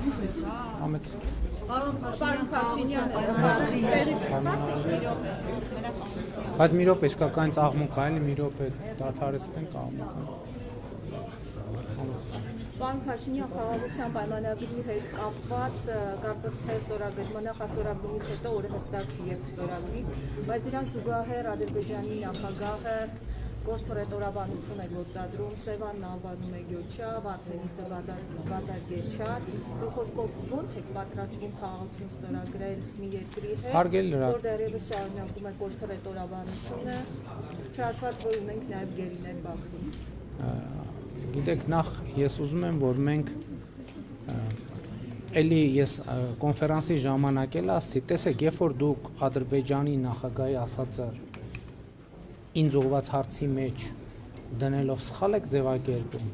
Ամեց։ Պարոն Փաշինյանը Բայց մի րոպե իսկական աղմուկ այլ մի րոպե դադարեցնենք աղմուկը։ Պարոն Փաշինյան խաղաղության պայմանագրի հետ կապված կարծես թե ստորագրման նախաստորագրումից հետո օրը հստակ չի եւ ստորագրի, բայց իրան զուգահեռ Ադրբեջանի նախագահը Կոշթորետորաբանություն է գործադրում, Սևանն անվանում է Գյոչա, Վարդենիսը Բազարգեչար, խոսքով ո՞նց եք պատրաստվում խաղաղություն ստորագրել մի երկրի հետ, որ դեռևս շարունակում է Կոշթորետորաբանությունը, չհաշված որ ունենք նաև գերիներ Բաքվում։ Գիտեք, նախ ես ուզում եմ, որ մենք էլի ես կոնֆերանսի ժամանակ էլ ասացի, տեսեք, երբ որ դուք Ադրբեջանի նախագահի ասածը ինձ ուղղված հարցի մեջ դնելով սխալ եք ձևակերպում,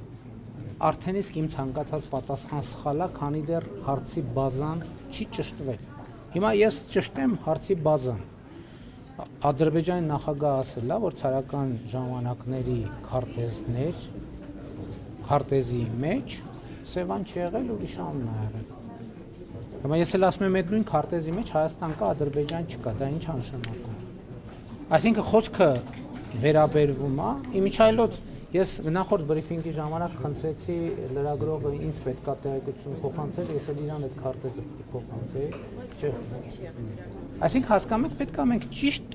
արդեն իսկ իմ ցանկացած պատասխան սխալ է, քանի դեռ հարցի բազան չի ճշտվել։ Հիմա ես ճշտեմ հարցի բազան։ Ադրբեջանի նախագահը ասել է, որ ցարական ժամանակների քարտեզի մեջ Սևան չի եղել, ուրիշ անուն է եղել։ Հիմա ես էլ ասում եմ, այդ նույն քարտեզի մեջ Հայաստան կա, Ադրբեջան չկա, դա ինչ նշանակում։ Այսինքն խոսքը վերաբերվում է, իմիջայլոց ես նախորդ բրիֆինգի ժամանակ խնդրեցի լրագրողը ինձ պետք է տեղեկություն փոխանցել, ես էլ իրան այդ քարտեզը պետք է փոխանցեի։ Այսինքն հասկանում եք, պետք է մենք ճիշտ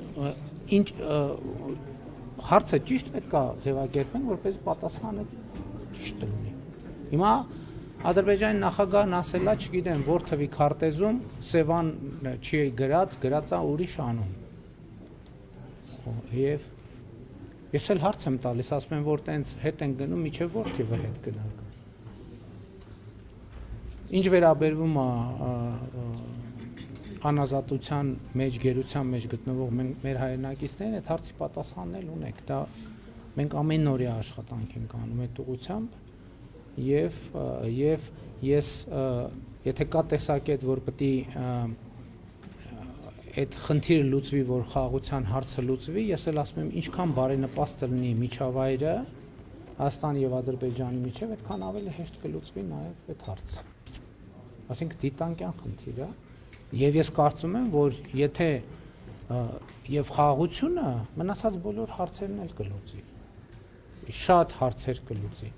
հարցը ճիշտ պետք է ձևակերպենք, որպես պատասխանը ճիշտ լինի։ Հիմա Ադրբեջանի նախագահն ասել է, չգիտեմ, որ թվի քարտեզում Սևան չի գրած է ուրիշ անուն։ Եվ ես էլ հարց եմ տալիս, ասում եմ, որ տենց հետ են գնում, միջև որ թիվը հետ գնանք։ Ինչ վերաբերվում է անազատության մեջ, գերության մեջ գտնվող մեր հայրենակիցներին, այդ հարցի պատասխանն էլ ունենք, դա մենք ամեն օրյա աշխատանք ենք անում այդ ուղղությամբ եւ ես եթե կա տեսակետ, որ պետք է այդ խնդիրը լուծվի, որ խաղաղության հարցը լուծվի, ես էլ ասում եմ, ինչքան բարենպաստ լինի միջավայրը Հայաստանի եւ Ադրբեջանի միջեւ, այդքան ավելի հեշտ կլուծվի նաեւ այդ հարցը։ Այսինքն դիտանկյան խնդիր է, եւ ես կարծում եմ, որ եթե եւ խաղաղությունը մնացած բոլոր հարցերն էլ կլուծի։ Շատ հարցեր կլուծի։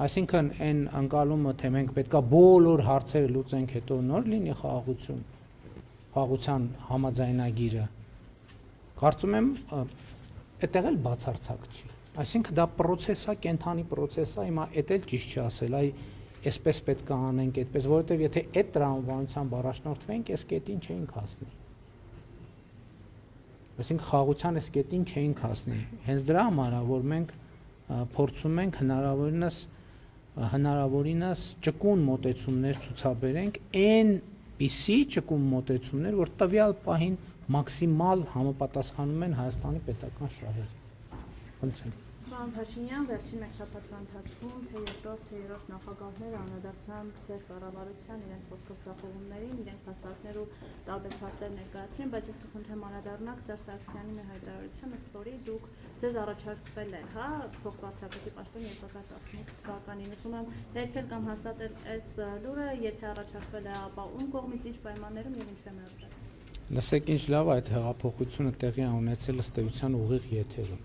Այսինքն այն անկալումը, թե մենք պետքա բոլոր հարցերը լուծենք, հետո նոր լինի խաղաղություն, խաղաղության համաձայնագիրը, կարծում եմ, այդտեղ էլ բացարձակ չի։ Այսինքն դա պրոցես է, կենթանի պրոցես է, հիմա էդ էլ ճիշտ չի ասել, այսպես պետք է անենք, այդպես, որովհետև եթե այդ տրամաբանությամբ առաջնորդվենք, այս կետին չէինք հասնի։ Այսինքն խաղաղության այս կետին չէինք հասնի։ Հենց դրա համար է, որ մենք փորձում ենք հնարավորինս ճկուն մոտեցումներ ցուցաբերենք, այնպիսի ճկուն մոտեցումներ, որ տվյալ պահին մաքսիմալ համապատասխանում են Հայաստանի պետական շահերին։ Պարոն Փաշինյան, վերջին մեկ շաբաթվա ընթացքում թե երկրորդ, թե երրորդ նախագահները անդրադարձան ծեր կառավարության իրենց խոսքով ձախողումներին, իրենք փաստարկներ ու տարբեր փաստեր ներկայացրին, բայց ես կխնդրեմ անդրադառնալ Սերժ Սարգսյանի մի հայտարարության, ըստ որի դուք ձեզ առաջարկվել է, հա, փոխվարչապետի պաշտոն 2018 թվականին, ուզում եմ ներկել կամ հաստատել այս լուրը, եթե առաջարկվել է, ապա ում կողմից ինչ պայմաններում եւ ինչու է մերժվել։ Լսեք, ինչ լավ է այդ հեղափոխությունը տեղի ունեցել ըստ էության ուղիղ եթերում։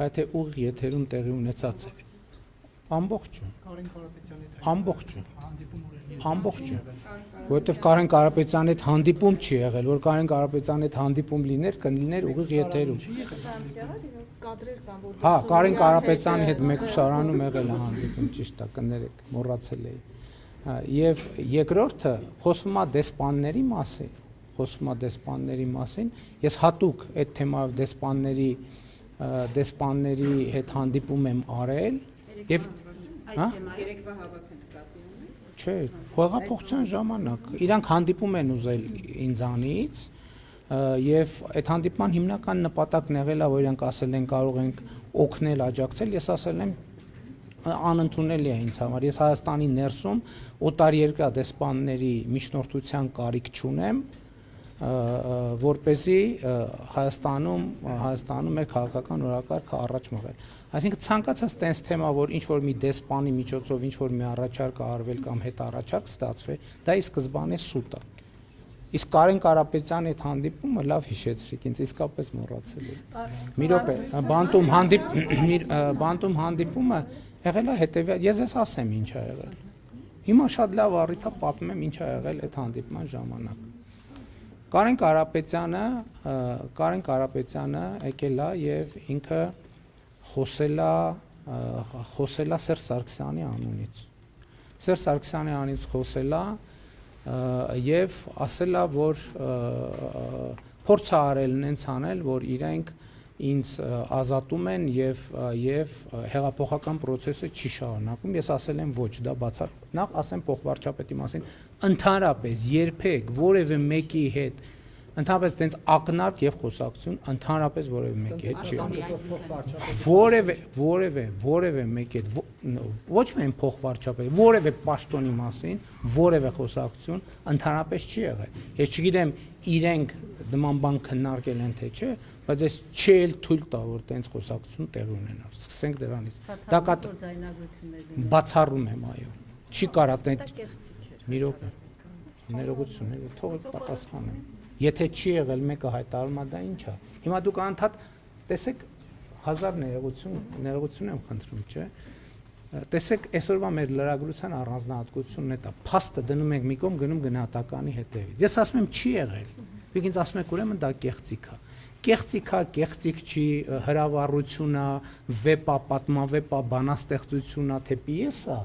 Բայց թե ուղիղ եթերում տեղի ունեցած է ամբողջ, որովհետև Կարեն Կարապետյանի հետ հանդիպում չի եղել, որ Կարեն Կարապետյանի հետ հանդիպում լիներ, կլիներ ուղիղ եթերում։ Հա, Կարեն Կարապետյանի հետ մեկուսարանում եղել է հանդիպում, ճիշտ է, կներեք, մոռացել էի։ Եվ երկրորդը խոսվում է դեսպանների մասին, ես հատուկ այդ թեմայով դեսպանների հետ հանդիպում եմ արել եւ երեկվա հավաքը նկատի ունի։ Չէ, հեղափոխության ժամանակ իրանք հանդիպում են ուզել ինձանից եւ այդ հանդիպման հիմնական նպատակն եղել է, որ իրանք ասել են կարող ենք օգնել, աջակցել, ես ասել եմ անընդունելի է ինձ համար։ Ես Հայաստանի ներսում օտարերկրյա դեսպանների միջնորդության կարիք չունեմ, որպեսզի Հայաստանում մեր քաղաքական օրակարգը առաջ մղել։ Այսինքն ցանկացած տենց թեմա, որ ինչ որ մի դեսպանի միջոցով ինչ որ մի առաջարկ արվել կամ հետ առաջարկ ստացվի, դա ի սկզբանե սուտ է։ Իսկ Կարեն Կարապետյանի այդ հանդիպումը լավ հիշեցրիք, ինձ իսկապես մոռացել եմ։ Մի րոպե, բանտում հանդիպումը եղել է հետևյալ, ես ես ասեմ ինչ ա եղել։ Հիմա շատ լավ առիթ է պատմեմ ինչ ա եղել այդ հանդիպման ժամանակ։ Կարեն Կարապետյանը եկել է եւ ինքը խոսել է Սերժ Սարգսյանի անունից։ Սերժ Սարգսյանի անունից խոսել է եւ ասել է, որ փորձ արել նենց անել, որ իրենք ինձ ազատում են եւ հեղափոխական process-ը չի շարունակում։ Ես ասել եմ ոչ, դա բացառ։ Նախ ասեմ փոխվարչապետի մասին, ընդհանրապես երբեք որևէ մեկի հետ ընդհանրապես տենց ակնարկ եւ խոսակցություն ընդհանրապես որևէ մեկի հետ չի եղել։ Որևէ մեկի հետ ոչ միայն փոխվարչապետ, որևէ պաշտոնի մասին որևէ խոսակցություն ընդհանրապես չի եղել։ Ես չգիտեմ իրենք նման բան քննարկել են թե չէ, բայց ես չի էլ թույլ տա որ տենց խոսակցություն տեղի ունենա։ Սկսենք դրանից։ Դա բացառում եմ, այո։ Չի կարա տենց մի րոպե։ Ներողություն, թողեք պատասխանեմ։ Եթե չի եղել մեկը հայտարարում է, դա ինչ է։ Հիմա դուք անդադ տեսեք 1000 ներողություն եմ խնդրում, չէ։ Տեսեք, այսօրվա մեր լրագրության առանձնահատկությունն է դա։ Փաստը դնում ենք մի կողմ, գնում գնահատականի հետևից։ Ես ասում եմ չի եղել։ Դուք ինձ ասում եք ուրեմն դա կեղծիք է։ Կեղծիք չի, հրավառություն է, վեպ է, պատմավեպ է, բանաստեղծություն է, թե պիես է։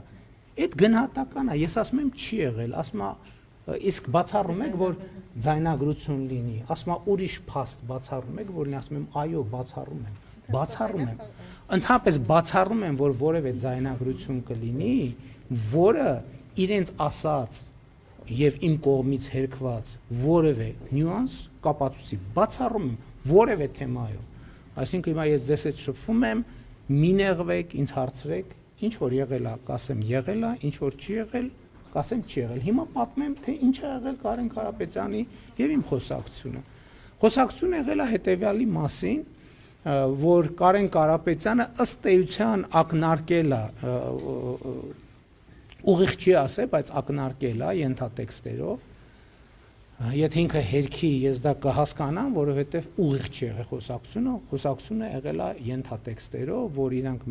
Այդ գնահատական է։ Ես ասում եմ չի եղել, ասում եմ իսկ բացառում եք որ ձայնագրություն լինի, ասում եմ ուրիշ փաստ բացառում եք, որ ասում եմ այո, բացառում եմ։ Ընդհանրապես բացառում եմ, որ որևէ ձայնագրություն կլինի, որը իրենց ասած եւ իմ կողմից հերքված որևէ նյուանս կապացուցի, բացառում եմ որևէ թեմայով։ Այսինքն հիմա ես ձեզ հետ շփվում եմ, մի նեղվեք, ինձ հարցրեք, ինչ որ եղել է, կասեմ եղել է, ինչ որ չի եղել, կասեմ չի եղել։ Հիմա պատմեմ, թե ինչ է եղել Կարեն Կարապետյանի եւ իմ խոսակցությունը։ Խոսակցությունը եղել է հետեւյալի մասին, որ Կարեն Կարապետյանը ըստ էության ակնարկել է, ուղիղ չի ասել, բայց ակնարկել է ենթատեքստերով։ Եթե ինքը հերքի ես դա կհասկանամ, որովհետև ուղիղ չի եղել խոսակցությունը եղել է ենթատեքստերով, որ իրանք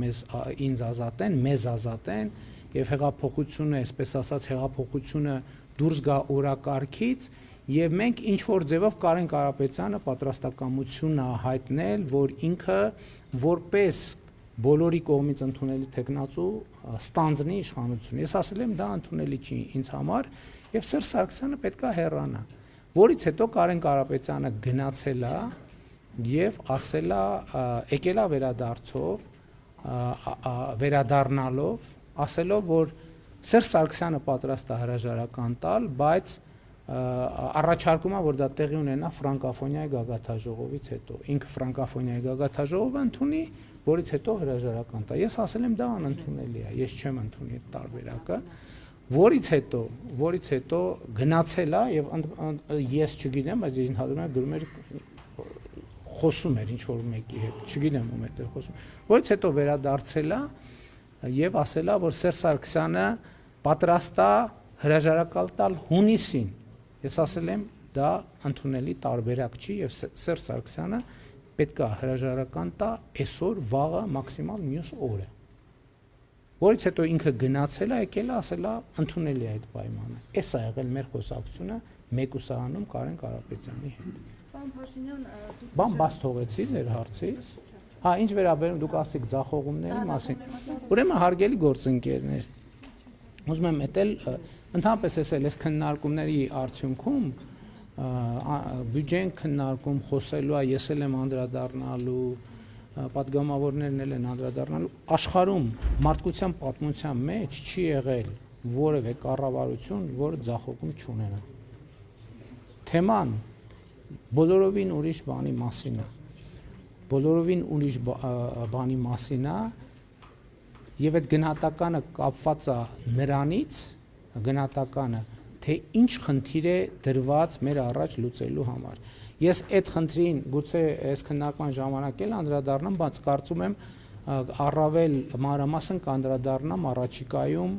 ինձ ազատեն, մեզ ազատեն եւ հեղափոխությունը, այսպես ասած, հեղափոխությունը դուրս գա օրակարգից եւ մենք ինչ որ ձևով Կարեն Կարապետյանը պատրաստակամություն է հայտնել, որ ինքը որպես բոլորի կողմից ընդունելի տեխնացու ստանձնի իշխանություն։ Ես ասել եմ դա ընդունելի չի ինձ համար եւ Սերժ Սարգսյանը պետքա հեռանա, որից հետո Կարեն Կարապետյանը գնացել է եւ ասել է, եկել է վերադառնալով, ասելով, որ Սերժ Սարգսյանը պատրաստ է հրաժարական տալ, բայց առաջարկում է, որ դա տեղի ունենա ֆրանկոֆոնիայի գագաթաժողովից հետո։ Ինքը ֆրանկոֆոնիայի գագաթաժողովը ընդունի, որից հետո հրաժարական տա։ Ես ասել եմ դա անընդունելի է, ես չեմ ընդունի այդ տարբերակը, որից հետո գնացել է եւ ես չգիտեմ, բայց ընդհանրում է գրում էր խոսում էր ինչ որ մեկի հետ, չգիտեմ ում հետ էր խոսում, որից հետո վերադարձել է եւ ասել է, որ Սերժ Սարգսյանը պատրաստ է հրաժարական տալ հունիսին։ Ես ասել եմ դա ընդունելի տարբերակ չի եւ Սերժ Սարգսյանը պետք է հրաժարական տա այսօր, վաղը, մաքսիմալ մյուս օրը։ Որից հետո ինքը գնացել է, եկել է, ասել է ընդունելի է այդ պայմանը։ Էս է եղել մեր խոսակցությունը մեկուսահանում Կարեն Կարապետյանի հետ։ Պարոն Փաշինյան, բան բաց թողեցի ձեր հարցից։ Հա, ինչ վերաբերում դուք ասեք ձախողումների մասին։ Ուրեմն հարգելի գործընկերներ, ուզում եմ էտել ընդհանրապես այս քննարկումների արդյունքում բյուջեն քննարկում խոսելու է, ես էլ եմ անդրադառնալու, պատգամավորներն էլ են անդրադառնալու, աշխարհում մարդկության պատմության մեջ չի եղել որևէ կառավարություն, որը ձախողում չունենա։ Թեման բոլորովին ուրիշ բանի մասին է։ Բոլորովին ուրիշ բանի մասին է եւ այդ գնահատականը կապված է նրանից, գնահատականը, թե ինչ խնդիր է դրված մեր առաջ լուծելու համար։ Ես այդ խնդրին գուցե այս քննարկման ժամանակ էլ անդրադառնամ, բայց կարծում եմ առավել մանրամասն կանդրադառնամ առաջիկայում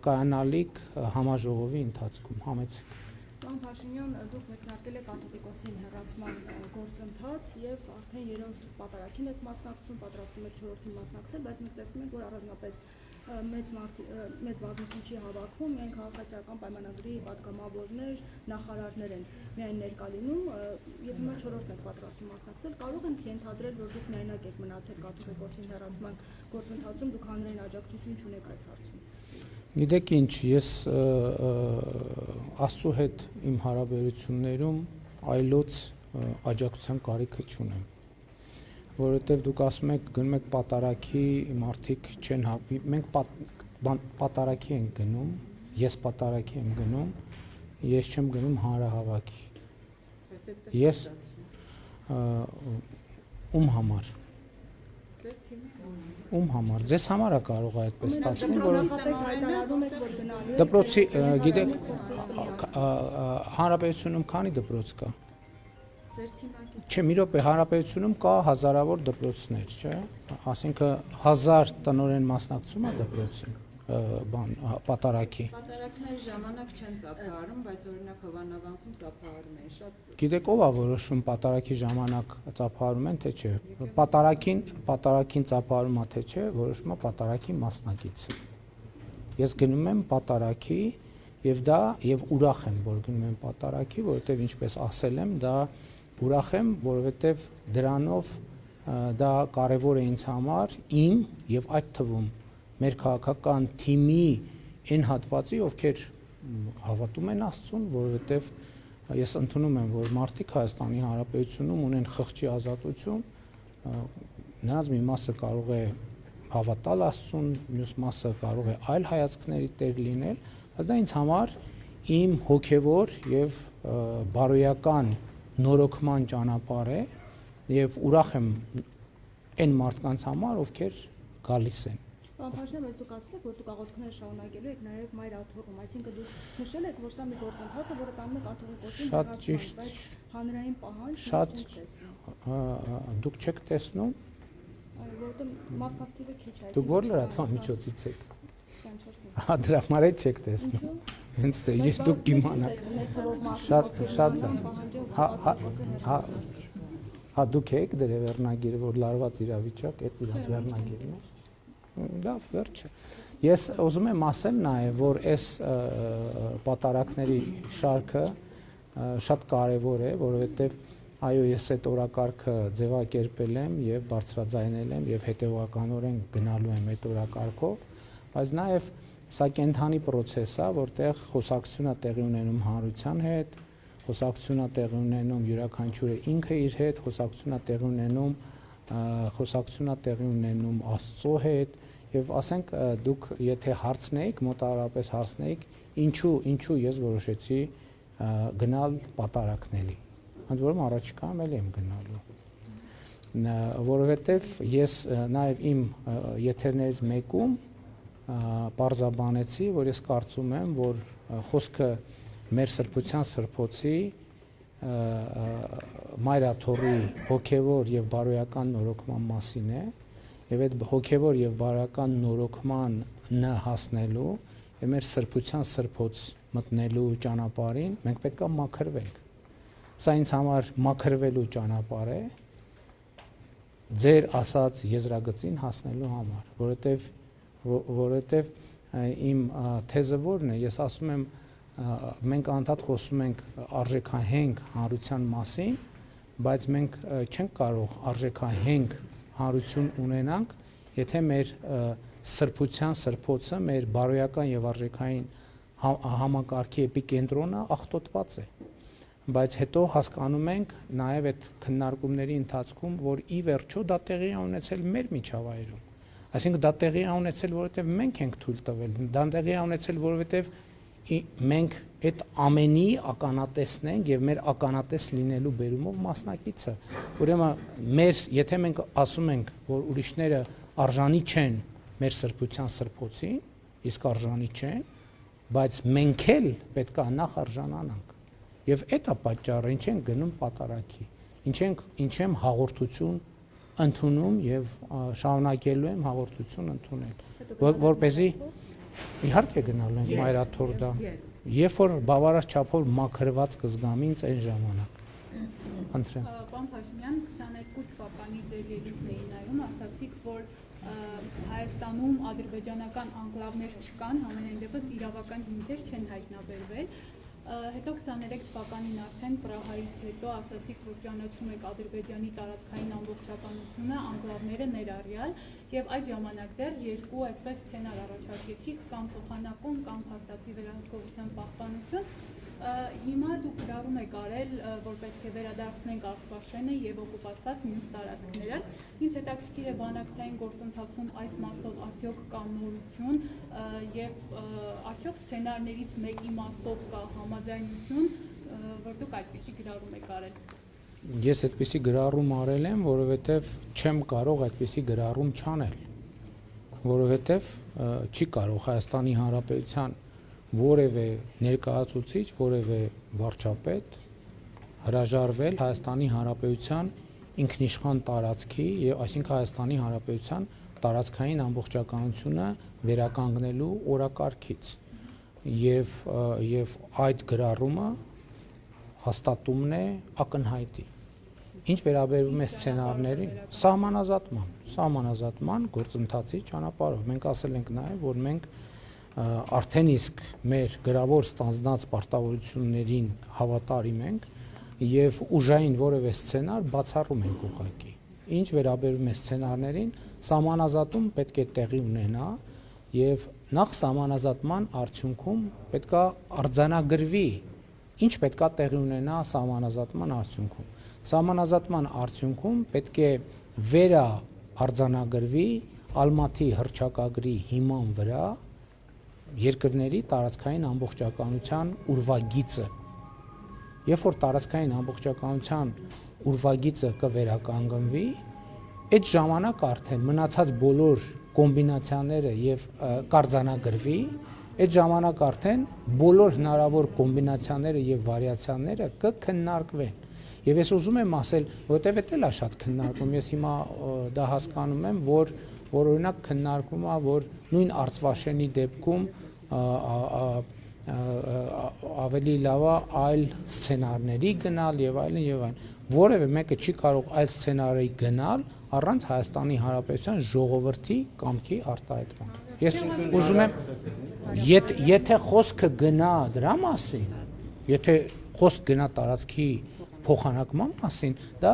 կայանալիք համաժողովի ընթացքում։ Համեցեք։ Պարոն Փաշինյան, դուք մեկնարկել եք աթոռիկոսին հեռացման գործընթաց եւ արդեն երրորդ պատարագին եք մասնակցում, պատրաստում եք չորրորդին մասնակցել, բայց մենք տեսնում ենք, որ առանձնապես մեծ բազմություն չի հավաքվում, միայն քաղաքացիական պայմանագրի պատգամավորներ, նախարարներ են միայն ներկա լինում, եւ հիմա չորրորդն եք պատրաստում մասնակցել, կարող ենք ենթադրել, որ դուք միայնակ եք մնացել աթոռիկոսին հեռացման գործընթացում, դուք հանրային աջակցություն չունեք այս հարցում։ Գիտեք ինչ, ես Աստծո հետ իմ հարաբերություններում այլոց աջակցության կարիքը չունեմ, որովհետև դուք ասում եք գնում եք պատարագի, մարդիկ չեն հապի, մենք պատարագի ենք գնում, ես պատարագի եմ գնում, ես չեմ գնում հանրահավաքի։ Ես ում համար։ Ում համար, ձեզ համար է կարող է այդպես ստացվում, որ դպրոցի, գիտեք, հանրապետությունում քանի դպրոց կա։ Չէ, մի րոպե, հանրապետությունում կա հազարավոր դպրոցներ, չէ, ասինքն 1000 տնօրեն մասնակցում է դպրոցին, պատարագի։ Պատարագների ժամանակ չեն ծափահարում, բայց օրինակ Հովանավանքում ծափահարում են շատ։ Գիտեք ով է որոշում պատարագի ժամանակ ծափահարում են, թե չէ։ Պատարագին ծափահարում է, թե չէ, որոշում է պատարագի մասնակիցը։ Ես գնում եմ պատարագի եւ ուրախ եմ, որ գնում եմ պատարագի, որովհետեւ ինչպես ասել եմ, դա ուրախ եմ, որովհետեւ դրանով դա կարեւոր է ինձ համար, իմ եւ այդ թվում մեր քաղաքական թիմի այն հատվածի, ովքեր հավատում են Աստծուն, որովհետև ես ընդունում եմ, որ մարդիկ Հայաստանի Հանրապետությունում ունեն խղճի ազատություն, նրանց մի մասը կարող է հավատալ Աստծուն, մյուս մասը կարող է այլ հայացքների տեր լինել, բայց դա ինձ համար իմ հոգևոր եւ բարոյական նորոգման ճանապարհ է եւ ուրախ եմ այն մարդկանց համար, ովքեր գալիս են։ Պարոն Փաշինյան, բայց դուք ասել եք, որ դուք աղոթքները շարունակելու եք նաև մայր աթոռում, այսինքն դուք նշել եք, որ սա մի գործընթաց է, որը տանում եք աթոռիկոսին հեռացման, բայց հանրային պահանջ դուք չեք տեսնում։ Որտեղ մարդկանց թիվը քիչ է։ Դուք որ լրատվամիջոցից եք։ Դրա համար էլ չեք տեսնում։ Հենց թե ես դուք կիմանաք։ Շատ հա դուք եք դրե վերնագիրը, որ լարված իրավիճակ, այդ իրաց վերնագիրն է։ Լավ, վերջը։ Ես ուզում եմ ասեմ նաև, որ այս պատարագների շարքը շատ կարևոր է, որովհետև այո, ես այդ օրակարգը ձևակերպել եմ եւ բարձրաձայնել եմ եւ հետեւականորեն գնալու եմ այդ օրակարգով, բայց նաև սա կենթանի process է, որտեղ խոսակցություն է տեղի ունենում հանրության հետ, խոսակցություն է տեղի ունենում յուրաքանչյուրը ինքը իր հետ, խոսակցություն է տեղի ունենում Աստծո հետ եւ ասենք դուք եթե հարցնեիք, մոտավորապես հարցնեիք, ինչու ես որոշեցի գնալ պատարագների։ Ընդ որում առաջիկայում էլ եմ գնալու։ Որովհետեւ ես նաեւ իմ եթերներից մեկում պարզաբանեցի, որ ես կարծում եմ, որ խոսքը մեր սրբության սրբոցի մայրաթոռի հոգևոր եւ բարոյական նորոգման մասին է եւ այդ հոգևոր եւ բարոյական նորոգմանը հասնելու եւ մեր սրբության սրբոց մտնելու ճանապարհին մենք պետք է մաքրվենք։ Սա ինձ համար մաքրվելու ճանապարհ է ձեր ասած եզրագծին հասնելու համար, որովհետեւ իմ թեզը որն է, ես ասում եմ մենք անդադ խոսում ենք արժեքահենք հանրության մասին, բայց մենք չենք կարող արժեքահենք հանրություն ունենանք, եթե մեր սրբության սրբոցը, մեր բարոյական եւ արժեքային համակարգի էպիկենտրոնը աղտոտված է։ Բայց հետո հասկանում ենք նաեւ այդ քննարկումների ընթացքում, որ ի վերջո դա տեղի է ունեցել մեր միջավայրում։ Այսինքն դա տեղի է ունեցել, որովհետեւ մենք ենք թույլ տվել, դա տեղի է ունեցել, որովհետեւ մենք այդ ամենի ականատեսն ենք եւ մեր ականատես լինելու բերումով մասնակիցը։ Ուրեմն եթե մենք ասում ենք, որ ուրիշները արժանի չեն մեր սրբության սրբոցին, իսկ արժանի չեն, բայց մենք էլ պետք է նախ արժանանանք։ Եվ այդ է պատճառը, ինչ ենք գնում պատարակի, ինչ եմ հաղորդություն ընդունում եւ շարունակելու եմ հաղորդություն ընդունել, որպեսզի իհարկե գնալու ենք մայրաթորդա, երբ որ բավարար չափով մաքրված կզգամ ինձ այն ժամանակ։ Խնդրեմ։ Պարոն Փաշինյան, 22 թվականի ձեր ելույթն էի նայում, ասացիք, որ Հայաստանում ադրբեջանական անկլավներ չկան, համենայն դեպս իրավական հիմքեր չեն հայտնաբերվել։ Հետո 23 թվականին արդեն Պրահայից հետո ասացիք, որ ճանաչում եք Ադրբեջանի տարածքային ամբողջականությունը, անկլավները ներառյալ, եւ այդ ժամանակ դեռ երկու այսպես սցենար առաջարկեցիք, կամ փոխանակում, կամ փաստացի վերահսկողության պահպանություն։ Հիմա դուք գրառում եք արել, որ պետք է վերադարձնենք Արցախաշենը եւ օկուպացված մյուս տարածքները։ Ինձ հետաքրքիր է բանակցային գործընթացում այս մասով արդյոք կա նորություն եւ արդյոք սցենարներից մեկի մասով կա համաձայնություն, որ դուք այդպիսի գրառում եք արել։ Ես այդպիսի գրառում արել եմ, որովհետեւ չեմ կարող այդպիսի գրառում չանել, որովհետեւ չի կարող Հայաստանի Հանրապետության որևէ ներկայացուցիչ, որևէ վարչապետ հրաժարվել Հայաստանի Հանրապետության ինքնիշխան տարածքի եւ այսինքն Հայաստանի Հանրապետության տարածքային ամբողջականությունը վերականգնելու օրակարգից եւ այդ գրառումը հաստատումն է ակնհայտի։ Ինչ վերաբերում է սցենարներին, սահմանազատման գործընթացի ճանապարհով մենք ասել ենք նաեւ, որ մենք արդեն իսկ մեր գրավոր ստանձնած պարտավորություններին հավատարիմ ենք եւ ուժային որևէ սցենար բացառում ենք ուղղակի։ Ինչ վերաբերում է սցենարներին, սահմանազատում պետք է տեղի ունենա եւ նախ սահմանազատման արդյունքում պետքա արձանագրվի, ինչ պետքա տեղի ունենա սահմանազատման արդյունքում։ Սահմանազատման արդյունքում պետք է վերաարձանագրվի Ալմատի հռչակագրի հիման վրա երկրների տարածքային ամբողջականության ուրվագիծը։ Երբ որ տարածքային ամբողջականության ուրվագիծը կվերականգնվի, այդ ժամանակ արդեն մնացած բոլոր կոմբինացիաները եւ կարձանագրվի, այդ ժամանակ արդեն բոլոր հնարավոր կոմբինացիաները եւ վարիացիաները կքննարկվեն։ Եվ ես ուզում եմ ասել, որտեվ դա էլ է շատ քննարկում, ես հիմա դա հասկանում եմ, որ օրինակ քննարկում է, որ նույն Արցվաշենի դեպքում ավելի լավ է այլ սցենարների գնալ եւ այլն, որևէ մեկը չի կարող այլ սցենարի գնալ առանց Հայաստանի Հանրապետության ժողովրդի կամքի արտահայտման։ Ես ուզում եմ, եթե խոսքը գնա դրա մասին, եթե խոսք գնա տարածքի փոխանակման մասին, դա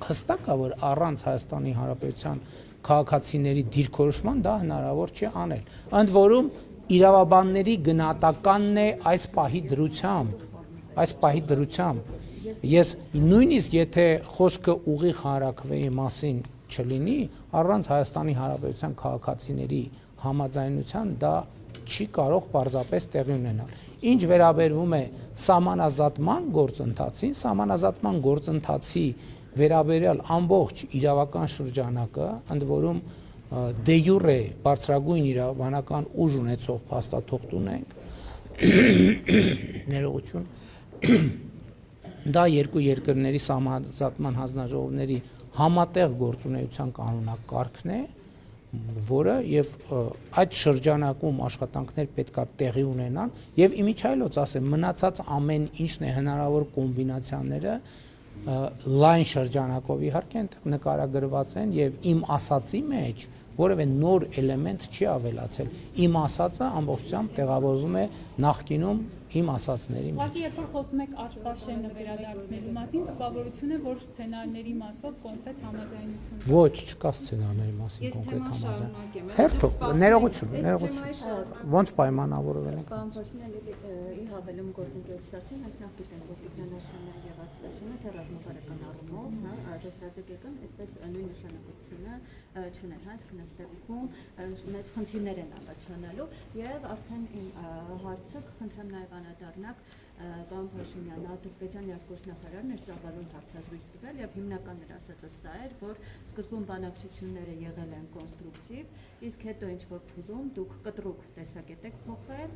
հստակ է, որ առանց Հայաստանի Հանրապետության քաղաքացիների դիրքորոշման դա հնարավոր չի անել։ Ընդ որում իրավաբանների գնահատականն է այս պահի դրությամբ, ես նույնիսկ եթե խոսքը ուղիղ հանրաքվեի մասին չլինի, առանց Հայաստանի Հանրապետության քաղաքացիների համաձայնության դա չի կարող պարզապես տեղի ունենալ։ Ինչ վերաբերվում է սահմանազատման գործընթացի վերաբերյալ ամբողջ իրավական շրջանակը, ընդ որում դե յուրե բարձրագույն իրավաբանական ուժ ունեցող փաստաթուղթ ունենք, ներողություն, դա երկու երկրների սահմանազատման հանձնաժողովների համատեղ գործունեության կանոնակարգն է, որը եւ այդ շրջանակում աշխատանքներ պետքա տեղի ունենան եւ իմիջայլոց ասեմ մնացած ամեն ինչն է հնարավոր կոմբինացիաները լայն շրջանակով իհարկե նկարագրված են եւ իմ ասացի մեջ որևէ նոր էլեմենտ չի ավելացել։ Իմ ասածը ամբողջությամբ տեղավորվում է նախկինում իմ ասածների մեջ։ Ուղղակի երբ որ խոսում եք Արցախաշենը վերադարձնելու մասին, տպավորություն է, որ սցենարների մասով կոնկրետ համաձայնություն։ Ոչ, չկա սցենարների մասին կոնկրետ համաձայնություն։ Հերթով, ներողություն։ Ոնց պայմանավորվել ենք։ Պարոն Փաշինյան, ի հավելում գործընկերության, մենք նախ գիտենք, որ Տիգրանաշենը եւ Արցախաշենը թե ռազմավարական առումով, դասրած եկան, այդպես նույն նշանակությունը չունեն, այսինքն այս դեպքում մեծ խնդիրներ են առաջանալու եւ արդեն իմ հարցը կխնդրեմ նաեւ անդրադառնաք պարոն Փաշինյան, Ադրբեջանի արտգործնախարարն էր ծավալուն հարցազրույց տվել եւ հիմնական էր ասածը սա էր, որ սկզբում բանակցությունները եղել են կոնստրուկտիվ, իսկ հետո ինչ որ փուլում դուք կտրուկ տեսակետ եք փոխել,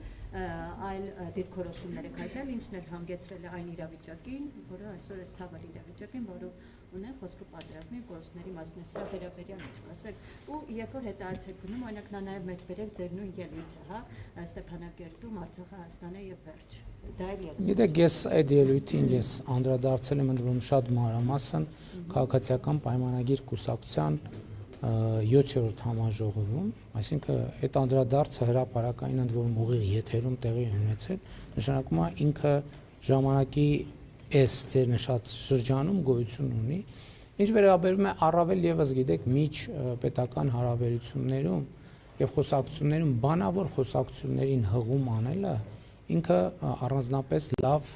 այլ դիրքորոշումներ եք հայտնել, ինչն էլ հանգեցրել է այն իրավիճակին, որը այսօր է ցավալի իրավիճակին, որը ունեն խոսքը պատերազմի գործների մասն է, սա վերաբերյալ ինչ կասեք, ու երբ որ հետայց եք գնում, օրինակ նա նաև մեծ բերել ձեր նույն ելույթը, հա, Ստեփանակերտում, Արցախը, Հայաստանը եւ վերջ։ Դա էլ եղել։ Գիտեք, ես այդ ելույթին ես անդրադարձել եմ ընդ որում շատ մանրամասն քաղաքացիական պայմանագիր կուսակցության 7-րդ համաժողովում, այսինքն այդ անդրադարձը հրապարակային ընդ որում ուղիղ եթերում տեղի ունեցել, նշանակում է ինքը ժամանակի այս ձեր նշած շրջանում գոյություն ունի, ինչ վերաբերում է առավել եւս գիտեք միջ պետական հարաբերություններում եւ խոսակցություններում բանավոր խոսակցություններին հղում անելը ինքը առանձնապես լավ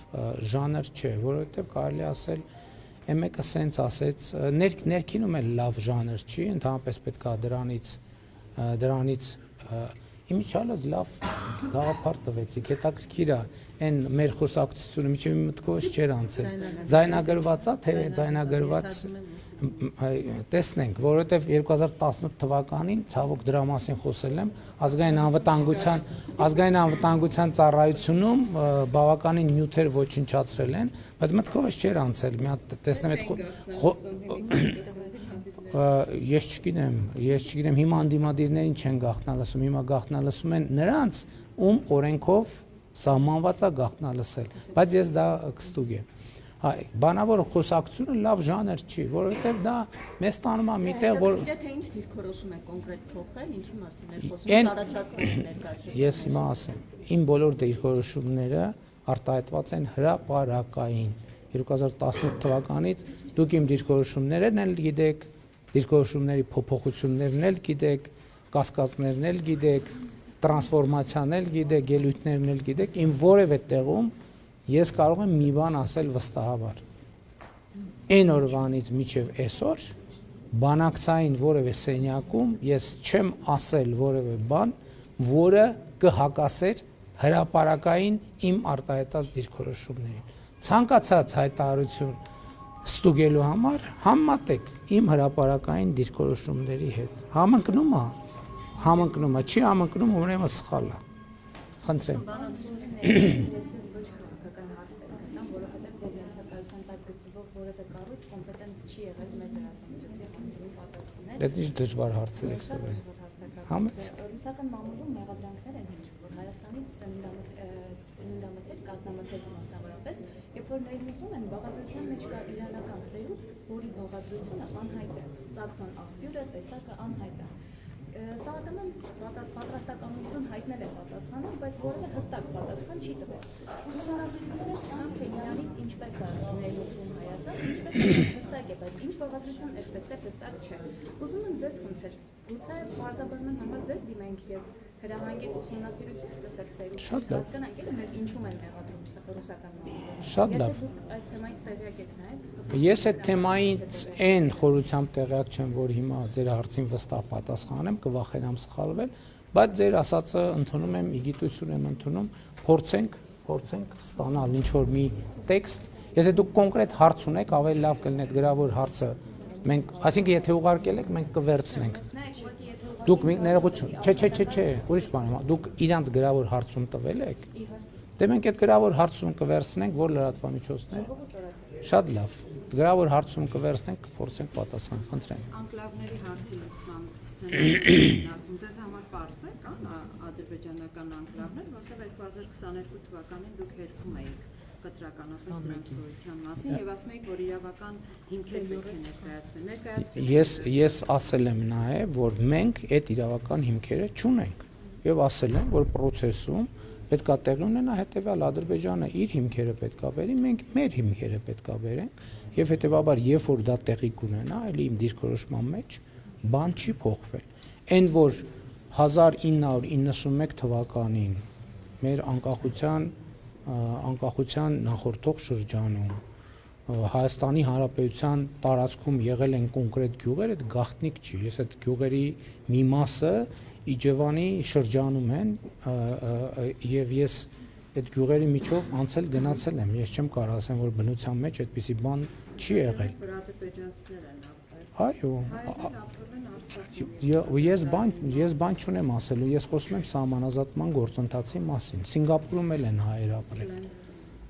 ժանր չէ, որովհետեւ կարելի ասել մեկը սենց ասեց ներքինում էլ լավ ժանր չի, ընդհանրապես պետք է դրանից իմիջիալը լավ գաղափար տվեցիք, հետաքրքիր է այն մեր խոսակցությունը միջև մտքովս չէր անցել, ձայնագրված է, թե ձայնագրված տեսնենք, որովհետև 2018 թվականին ցավոք դրա մասին խոսել եմ, ազգային անվտանգության ծառայությունում բավականին նյութեր ոչնչացրել են, բայց մտքովս չէր անցել, մի հատ տեսնեմ այդ ես չգիտեմ, հիմա անդիմադիրներին չեն գաղտնալսում, հիմա գաղտնալսում են նրանց, ում օրենքով սահմանված է գաղտնալսել, բայց ես դա կստուգեմ։ Բանավոր խոսակցությունը լավ ժանր չի, որովհետև դա մեզ տանում է միտեղ, որ թե ինչ դիրքորոշում է կոնկրետ փոխել, ինչի մասին է խոսում, առաջարկում ներկայացրել։ Ես հիմա ասեմ, իմ բոլոր դիրքորոշումները արտահայտված են հրապարակային 2018 թվականից, դուք իմ դիրքորոշումներն էլ գիտեք, դիրքորոշումների փոփոխություններն էլ գիտեք, կասկածներն էլ գիտեք, տրանսֆորմացիան էլ գիտեք, ելույթներն էլ գիտեք, իմ որևէ տեղում ես կարող եմ մի բան ասել վստահաբար։ Այն օրվանից մինչև այսօր բանակցային որևէ սենյակում ես չեմ ասել որևէ բան, որը կհակասեր հրապարակային իմ արտահայտած դիրքորոշումներին։ Ցանկացած հայտարարություն ստուգելու համար համատեք իմ հրապարակային դիրքորոշումների հետ։ Համընկնում է, չի համընկնում, ուրեմն սխալ է։ Խնդրեմ։ Դա ինչ դժվար հարցեր եք տվել։ Համեցեք։ Ռուսական մամուլում մեղադրանքներ են հնչում, որ Հայաստանից սննդամթեր, կաթնամթեր մասնավորապես, երբ որ ներմուծում են, բաղադրության մեջ կա իրանական սերուցք, որի բաղադրությունը անհայտ է, ծագման աղբյուրը, տեսակը անհայտ է։ Սահմանման պատրաստականություն հայտնել է պատասխանը, բայց որևէ հստակ պատասխան չի տվել։ Ուսումնասիրությունները չնան, թե իրանից ինչպես է ներմուծվում Հայաստան, ինչպես է հստակ է, բայց ինչ բաղադրություն այդպես է հստակ չէ։ Ուզում եմ ձեզ խնդրել, գուցե պարզաբանման համար ձեզ դիմենք եւ հրահանգեք ուսումնասիրություն սկսել սերուցք, հասկանանք էլի մեզ ինչու են մեղադրում ռուսական մամուլը։ Շատ լավ։ Այս թեմայից տեղյակ եք նաեւ։ Ես այդ թեմայից այն խորությամբ տեղյակ չեմ, որ հիմա ձեր հարցին վստահ պատասխանեմ, կվախենամ սխալվել, բայց ձեր ասածը ընդունում եմ, իգիտություն եմ ընդունում, փորձենք ստանալ ինչ որ մի տեքստ։ Եթե դուք կոնկրետ հարց ունեք, ավելի լավ կլինի այդ գրավոր հարցը մենք, այսինքն եթե ուղարկել եք, մենք կվերցնենք։ Դուք ներողություն, չէ, ուրիշ բան եմ, դուք իրանց գրավոր հարցում տվել եք։ Դե մենք այդ գրավոր հարցում կվերցնենք, որ լրատվամիջոցներ։ Շատ լավ։ Գրավոր հարցում կվերցնենք, կփորձենք պատասխան, խնդրեմ։ Անկլավների հարցի լուծման սցենարը ձեզ համար պարզ է, կան ադրբեջանական անկլավներ, որտեղ 2022 թվականին դուք երգում էիք կտրականապես դրանց գոյության մասին եւ ասում եք, որ իրավական հիմքեր պետք է ներկայացվեն։ Ես ասել եմ նաեւ, որ մենք այդ իրավական հիմքերը չունենք եւ ասել եմ, որ process-ում պետքա տեղի ունենա հետեւյալ Ադրբեջանը իր հիմքերը պետքա բերի, մենք մեր հիմքերը պետքա բերենք եւ հետեւաբար երբ որ դա տեղի կունենա, այլ իմ դիրքորոշման մեջ բան չի փոխվել։ Այն որ 1991 թվականին մեր անկախության նախորդող շրջանում Հայաստանի Հանրապետության տարածքում եղել են կոնկրետ գյուղեր, այդ գաղտնիք չի։ Ես այդ գյուղերի մի մասը Իջևանի շրջանում են եւ ես այդ գյուղերի միջով անցել գնացել եմ, ես չեմ կարող ասեմ, որ բնության մեջ այդպիսի բան չի եղել։ Ադրբեջանցիներ են ապրել։ Այո, Հայերն ապրել են Արցախում։ ես բան չունեմ ասելու, ես խոսում եմ սահմանազատման գործընթացի մասին։ Սինգապուրում էլ են հայեր ապրել։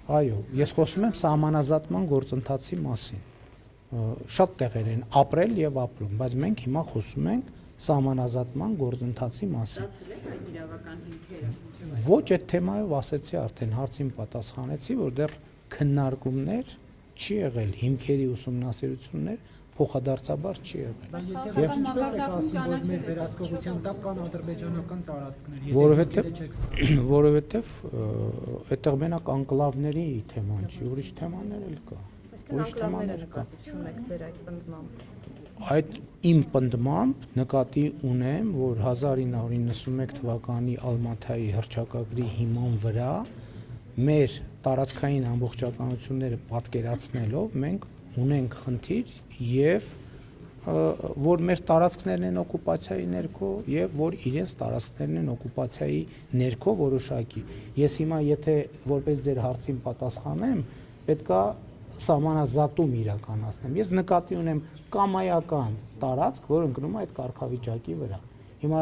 Այո, ես խոսում եմ սահմանազատման գործընթացի մասին։ Շատ տեղեր են ապրել եւ ապրում, բայց մենք հիմա խոսում ենք սահմանազատման գործընթացի մասին։ Ստացել եք այդ իրավական հիմքերը։ Ոչ այդ թեմայով ասեցի արդեն, հարցին պատասխանեցի, որ դեռ քննարկումներ չի եղել, հիմքերի ուսումնասիրություններ փոխադարձաբար չի եղել։ Եթե ինչպես եք ասում, որ մեր վերահսկողության տակ կան ադրբեջանական տարածքներ, որովհետև այդտեղ մենակ անկլավների թեման չի, ուրիշ թեմաներ էլ կա։ Ուրիշ թեմաներ կա։ Չունեք ձեր այդ պնդմամբ։ Այդ իմ պնդմամբ նկատի ունեմ, որ 1991 թվականի Ալմաթայի հռչակագրի հիման վրա մեր տարածքային ամբողջականությունները պատկերացնելով մենք ունենք խնդիր եւ որ մեր տարածքներն են օկուպացիայի ներքո եւ որ իրենց տարածքներն են օկուպացիայի ներքո որոշակի։ Ես հիմա եթե որպես ձեր հարցին պատասխանեմ, պետքա սահմանազատում իրականացնեմ։ Ես նկատի ունեմ կամայական տարածք, որ ընկնում է այդ կարգավիճակի վրա։ Հիմա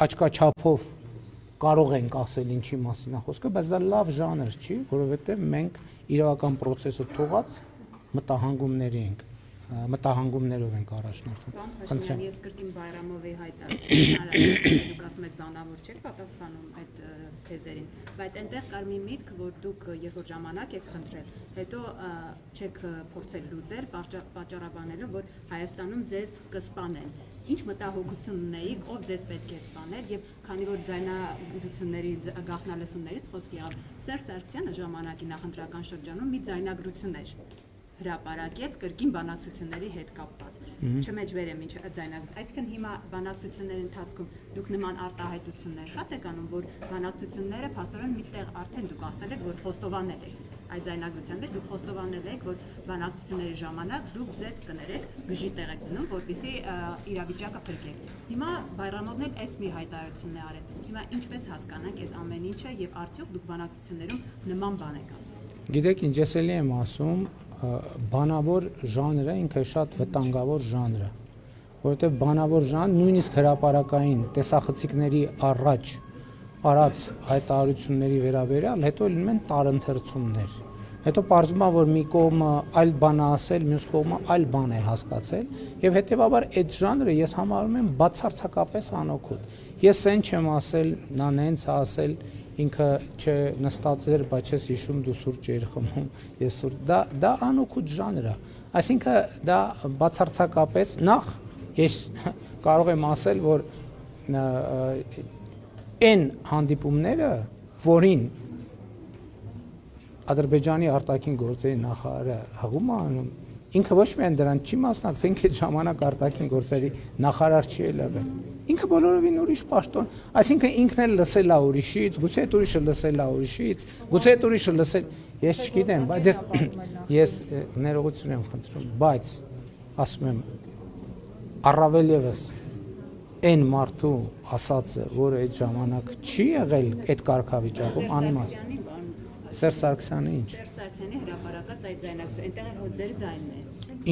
աչքաչափով կարող ենք ասել ինչի մասին է խոսքը, բայց դա լավ ժանր չի, որովհետև մենք իրավական process-ը թողած մտահանգումներով ենք առաջնորդվում։ Խնդրեմ, ես կրկին Բայրամովի հայտարարություն, դուք ասում եք բանավոր չեք պատասխանում այդ թեզերին, բայց այնտեղ կար մի միտք, որ դուք երբ որ ժամանակ եք խնդրել, հետո չեք փորձել լուծել, պատճառաբանելով, որ Հայաստանում ձեզ կսպանեն։ Ինչ մտահոգություն ունեիք, ով ձեզ պետք է սպաներ եւ քանի որ ձայնագրությունների գաղտնալսումներից խոսքի ավ Սերժ Սարգսյանը ժամանակի նախընտրական շրջանում մի ձայնագրություն էր հրապարակել կրկին բանակցությունների հետ կապված։ Չմեջբեր եմ ինչ ձայնագրություն։ Այսինքն հիմա բանակցությունների ընթացքում դուք նման արտահայտություններ շատ եք անում, որ բանակցությունները փաստորեն միտեղ արդեն դուք ասել եք, որ խոստովանել եք այդ ձայնագրության մեջ դուք խոստովանել եք, որ բանակցությունների ժամանակ դուք ձեզ կներեք գժի տեղ եք դնում, որպեսզի իրավիճակը փրկեք։ Հիմա Բայրամովն էլ այս մի հայտարարությունն է արել։ Հիմա ինչպես հասկանանք այս ամեն ինչը եւ արդյոք դուք բանակցություններում նման բան եք ասել։ Գիտեք, ինչ ես էլի եմ ասում, բանավոր ժանրը ինքը շատ վտանգավոր ժանր է, որովհետև բանավոր ժանր նույնիսկ հրապարակային տեսախցիկների առաջ արած հայտարարությունների վերաբերյալ հետո լինում են տարընթերցումներ։ Հետո պարզվում է, որ մի կողմը այլ բան է ասել, մյուս կողմը այլ բան է հասկացել, եւ հետեւաբար այդ ժանրը ես համարում եմ բացարձակապես անօգուտ։ Ես այն չեմ ասել, նա նենց է ասել, ինքը նստած էր, բայց ես հիշում դու սուրճ էիր խմում, ես սուրճ, դա անօգուտ ժանր է։ Այսինքն դա բացարձակապես նախ ես կարող եմ ասել, որ այն հանդիպումները, որին Ադրբեջանի արտաքին գործերի նախարարը հղում է անում, ինքը ոչ միայն դրան չի մասնակցել, ինքը այդ ժամանակ արտաքին գործերի նախարար չի ելվել։ Ինքը բոլորովին ուրիշ պաշտոն, այսինքն ինքն էլ լսել է ուրիշից, գուցե այդ ուրիշը լսել է ուրիշից, գուցե այդ ուրիշը լսել, ես չգիտեմ, բայց ես ներողություն եմ խնդրում, բայց ասում եմ առավել եւս այն մարդու ասածը, որը այդ ժամանակ չի եղել այդ կարգավիճակում անիմաստ Սերժ Սարգսյանը ինչ։ Սերժ Սարգսյանի հրապարակած այդ ձայնագրությունը, այնտեղ էլ հո ձեր ձայնն է։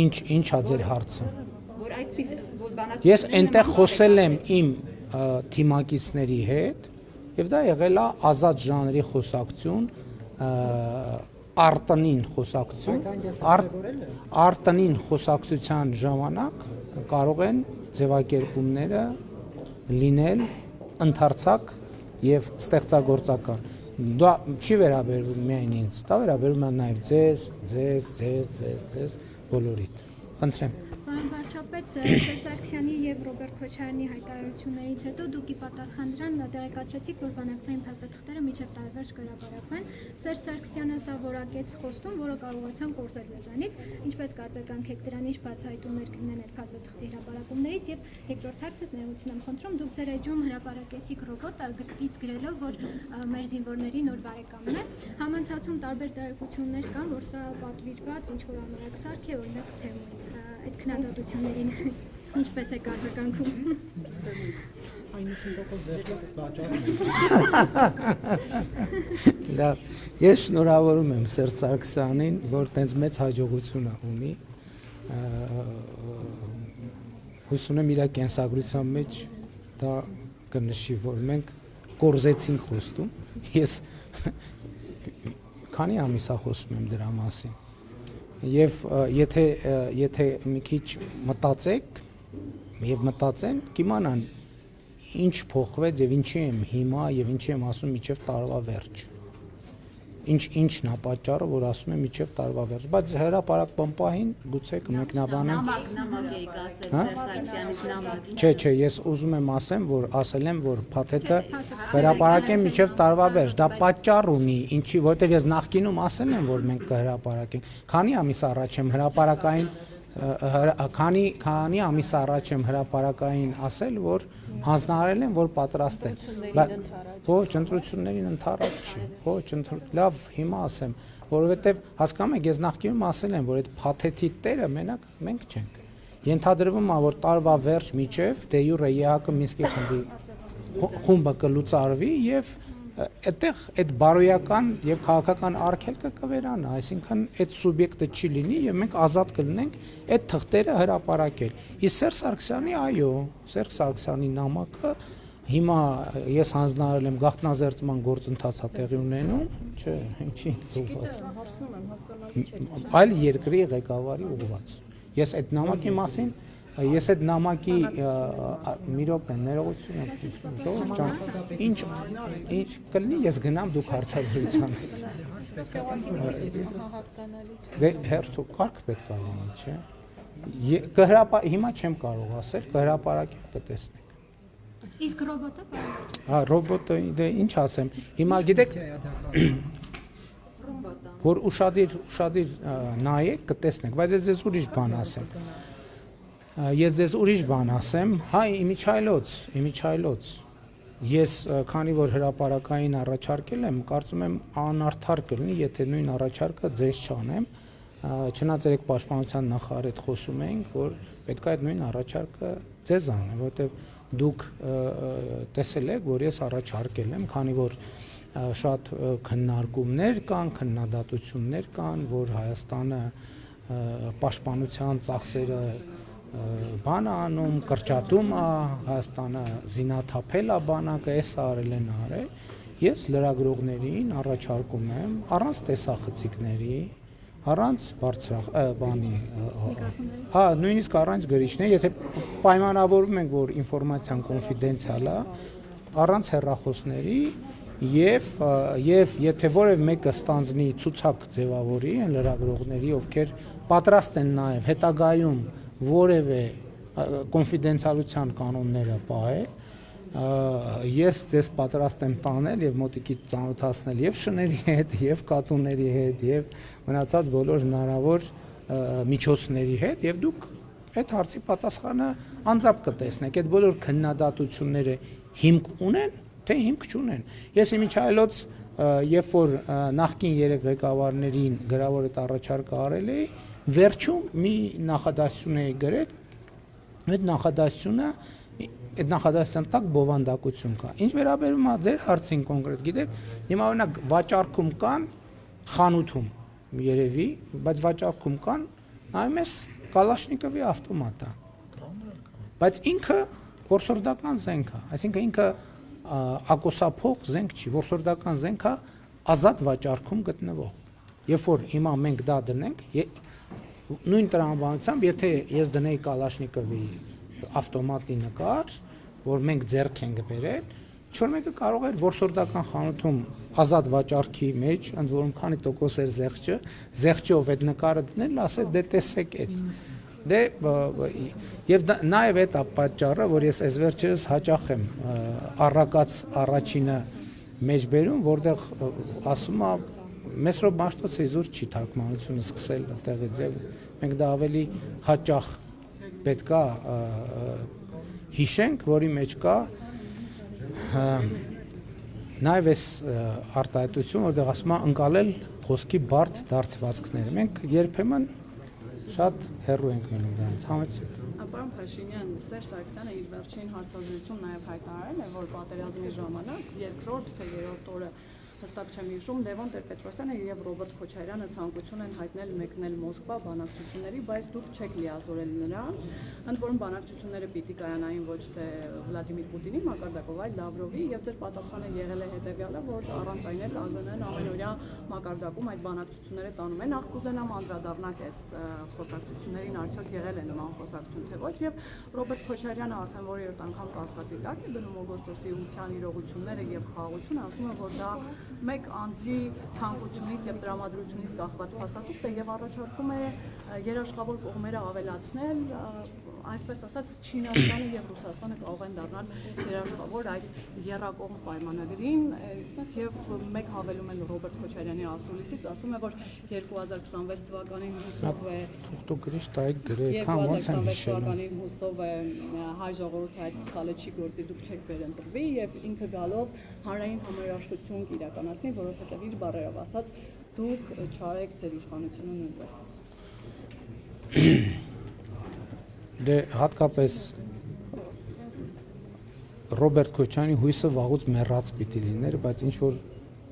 Ինչ է ձեր հարցը։ Որ այդպես որ բանակցությունները Ես այնտեղ խոսել եմ իմ թիմակիցների հետ, եւ դա եղել է ազատ ժանրի խոսակցություն, արտանին խոսակցություն, արտանին խոսակցության ժամանակ կարող են ձևակերպումները լինել ընդարձակ, եւ ստեղծագործական։ Դա չի վերաբերվում միայն ինձ, դա վերաբերում է նաև ձեզ, բոլորիդ։ Խնդրեմ։ Պարոն վարչապետ, Սերժ Սարգսյանի եւ Ռոբերտ Քոչարյանի հայտարարություններից հետո դուք ի պատասխան դրան տեղեկացրեցիք, որ բանակցային փաստաթղթերը մինչև տարեվերջ կհրապարակվեն։ Սերժ Սարգսյանը սա որակեց խոստում, որը կարողացան կորզել ձեզանից, ինչպես կարձականքեք դրան, ինչ բացահայտումներ կլինեն այդ փաստաթղթի հրապարակումներից եւ երկրորդ հարցս ներողություն եմ խնդրում, դուք ձեր էջում հրապարակեցիք ռոբոտ գրպից գրելով, որ մեր զինվորների նոր բարեկամն է։ Համանցածում տարբեր տեղեկություններ կան, որ սա պատվիրված ինչ որ անորակ սարք է, օրինակ Թեմուից։ Այդ քննադատություններին ինչպես է արձագանքում։ 90% ձեռքով վաճառում։ Լավ, ես շնորհավորում եմ Սերժ Սարգսյանին, որ տենց մեծ հաջողություն ունի։ Հույս ունեմ իր կենսագրության մեջ դա կնշի, որ մենք կորզեցինք խոստում։ Ես քանի ամիս է խոսում եմ դրա մասին։ Եվ եթե մի քիչ մտածեք եւ մտածեն, կիմանան ինչ փոխվեց եւ ինչի եմ հիմա եւ ինչի եմ ասում միջև տարվա վերջ։ Ինչն է պատճառը, որ ասում եմ միջև տարվա վերջ, բայց հրապարակ պմպահին գուցե կմեկնաբանեմ։ Նամակ եք ասել Սերժ Սարգսյանից նամակ։ Չէ, ես ուզում եմ ասել եմ, որ փաթեթը հրապարակեն միջև տարվա վերջ, դա պատճառ ունի, ինչի, որտեղ ես նախկինում ասել եմ, որ մենք կհրապարակենք։ Քանի ամիս առաջ եմ հրապարակային քանի ամիս առաջ եմ հրապարակային ասել, որ հանձնարարել եմ, որ պատրաստ եմ։ Ոչ, ընտրություններին ընդառաջ չի։ Ոչ, լավ, հիմա ասեմ, որովհետև հասկանում եք, ես նախկինում ասել եմ, որ այդ փաթեթի տերը մենակ մենք չենք։ Ենթադրվում է, որ տարվա վերջ միջև դե յուրե ԵԱՀԿ Մինսկի խումբը կլուծարվի եւ այդտեղ այդ բարոյական եւ քաղաքական արգելքը կվերանա, այսինքն այդ սուբյեկտը չի լինի եւ մենք ազատ կլինենք այդ թղթերը հրապարակել։ Իսկ Սերժ Սարգսյանի, այո, Սերժ Սարգսյանի նամակը հիմա ես հանձնարարել եմ գաղտնազերծման գործընթացը տեղի ունենում, չէ, ինչի ուղղված։ Այլ երկրի ղեկավարի ուղղված։ Ես այդ նամակի մասին Ես այդ նամակի մի րոպե ներողություն եմ ժողովուրդ ջան, ինչ կլինի, ես գնամ դուք հարցազրույցան։ Դե հերթու կարգ պետք է լինի, չէ։ Հիմա չեմ կարող ասել, կհրապարակեմ կտեսնեք։ Իսկ ռոբոտը բարի։ Հա, ռոբոտը դե ինչ ասեմ։ Հիմա գիտեք, որ ուշադիր նայեք, կտեսնեք, բայց ես ձեզ ուրիշ բան ասեմ։ Ես ձեզ ուրիշ բան ասեմ, հայ իմիջայլոց, ես քանի որ հրապարակային առաջարկել եմ, կարծում եմ անարդար կլինի, եթե նույն առաջարկը ձեզ չանեմ, չնայած երեք պաշտպանության նախարարի հետ խոսում էինք, որ պետք է այդ նույն առաջարկը ձեզ անեմ, որովհետև դուք տեսել եք, որ ես առաջարկել եմ, քանի որ շատ քննարկումներ կան, քննադատություններ կան, որ Հայաստանը պաշտպանության ծախսերը բան անում, կրճատում է, Հայաստանը զինաթափել է բանակը, էս արել են արել, ես լրագրողներին առաջարկում եմ առանց տեսախցիկների, առանց բանի, հա, նույնիսկ առանց գրիչների, եթե պայմանավորում ենք, որ ինֆորմացիան կոնֆիդենցիալ է, առանց հեռախոսների եւ եթե որևէ մեկը ստանձնի ցուցակ ձևավորի են լրագրողների, ովքեր պատրաստ են նաեւ հետագայում որևէ կոնֆիդենցիալության կանոնները պահել, ես ձեզ պատրաստ եմ տանել եւ մոտիկից ծանոթացնել եւ շների հետ, եւ կատուների հետ, եւ մնացած բոլոր հնարավոր միջոցների հետ, եւ դուք այդ հարցի պատասխանը անձամբ կտեսնեք, այդ բոլոր քննադատությունները հիմք ունեն, թե հիմք չունեն։ Ես իմիջայլոց, երբ որ նախկին 3 ղեկավարներին գրավոր այդ առաջարկը արել էի, վերջում մի նախադասություն էի գրել, այդ նախադասության տակ բովանդակություն կա։ Ինչ վերաբերում է ձեր հարցին կոնկրետ, գիտեք, հիմա օրինակ վաճառքում կան խանութում երևի, բայց վաճառքում կան, նայում ես Կալաշնիկովի ավտոմատը։ Բայց ինքը որսորդական զենք է, այսինքն ինքը ակոսափող զենք չի, որսորդական զենք է ազատ վաճառքում գտնվող։ Երբ որ հիմա մենք դա դնենք, նույն տրամաբանությամբ, եթե ես դնեի Կալաշնիկովի ավտոմատի նկար, որ մենք ձեռք ենք բերել, ինչ-որ մեկը կարող էր որսորդական խանութում ազատ վաճառքի մեջ, ընդ որում քանի տոկոս էր զեղչով այդ նկարը դնել, ասել դե տեսեք այդ։ Դե եւ նաեւ այդ է պատճառը, որ ես այս վերջերս հաճախ եմ առակած առաջինը մեջ բերում, որտեղ ասում է Մեսրոպ Մաշտոցի զուր չի թարգմանությունը սկսել այդտեղի ձև, մենք դա ավելի հաճախ պետք է հիշենք, որի մեջ կա նաև այս արտահայտություն, որտեղ ասում է ընկալել խոսքի բարդ դարձվածքները։ Մենք երբեմն շատ հեռու ենք մնում դրանից, համեցեք։ Պարոն Փաշինյան, Սերժ Սարգսյանը իր վերջին հարցազրույցում նաև հայտարարել է, որ պատերազմի ժամանակ երկրորդ թե երրորդ օրը հստակ չեմ հիշում, Լևոն Տեր-Պետրոսյանը եւ Ռոբերտ Քոչարյանը ցանկություն են հայտնել մեկնել Մոսկվա բանակցությունների, բայց դուք չեք լիազորել նրանց, ընդ որում բանակցությունները պիտի կայանային ոչ թե Վլադիմիր Պուտինի մակարդակով, այլ Լավրովի, եւ ձեր պատասխանը եղել է հետեւյալը, որ առանց այն էլ ԱԳՆ-ն ամենօրյա մակարդակում այդ բանակցությունները տանում է։ Նախ կուզենամ անդրադառնալ այս խոսակցություններին, արդյոք եղել է նման խոսակցություն թե ոչ, եւ Ռոբերտ Քոչարյանը արդեն որ երրորդ անգամ կասկածի տակ է դնում օգոստոսի 8-յան իրողությունները եւ խաղաղությունը, ասում է, որ դա մեկ անձի ցանկությունից եւ տրամադրությունից կախված փաստաթուղթ է եւ առաջարկում է երաշխավոր կողմերը ավելացնել, այսպես ասած Չինաստանը եւ Ռուսաստանը կարող են դառնալ երաշխավոր այդ երրակողմ պայմանագրին եւ մեկ հավելում են Ռոբերտ Քոչարյանի ասուլիսից, ասում է, որ 2026 թվականին հուսով է թուղթու գրիչ տայք գրեք, համ ոնց են հիշել։ 2026 թվականին հուսով է հայ ժողովուրդը այդ սխալը չի գործի, դուք չեք վերընտրվի եւ ինքը գալով հանրային համերաշխություն կիրականացնի, որովհետեւ իր բառերով ասած դուք չարեք ձեր իշխանությունը նույնպես։ Դե հատկապես Ռոբերտ Քոչյանի հույսը վաղուց մեռած պիտի լիներ, բայց ինչ որ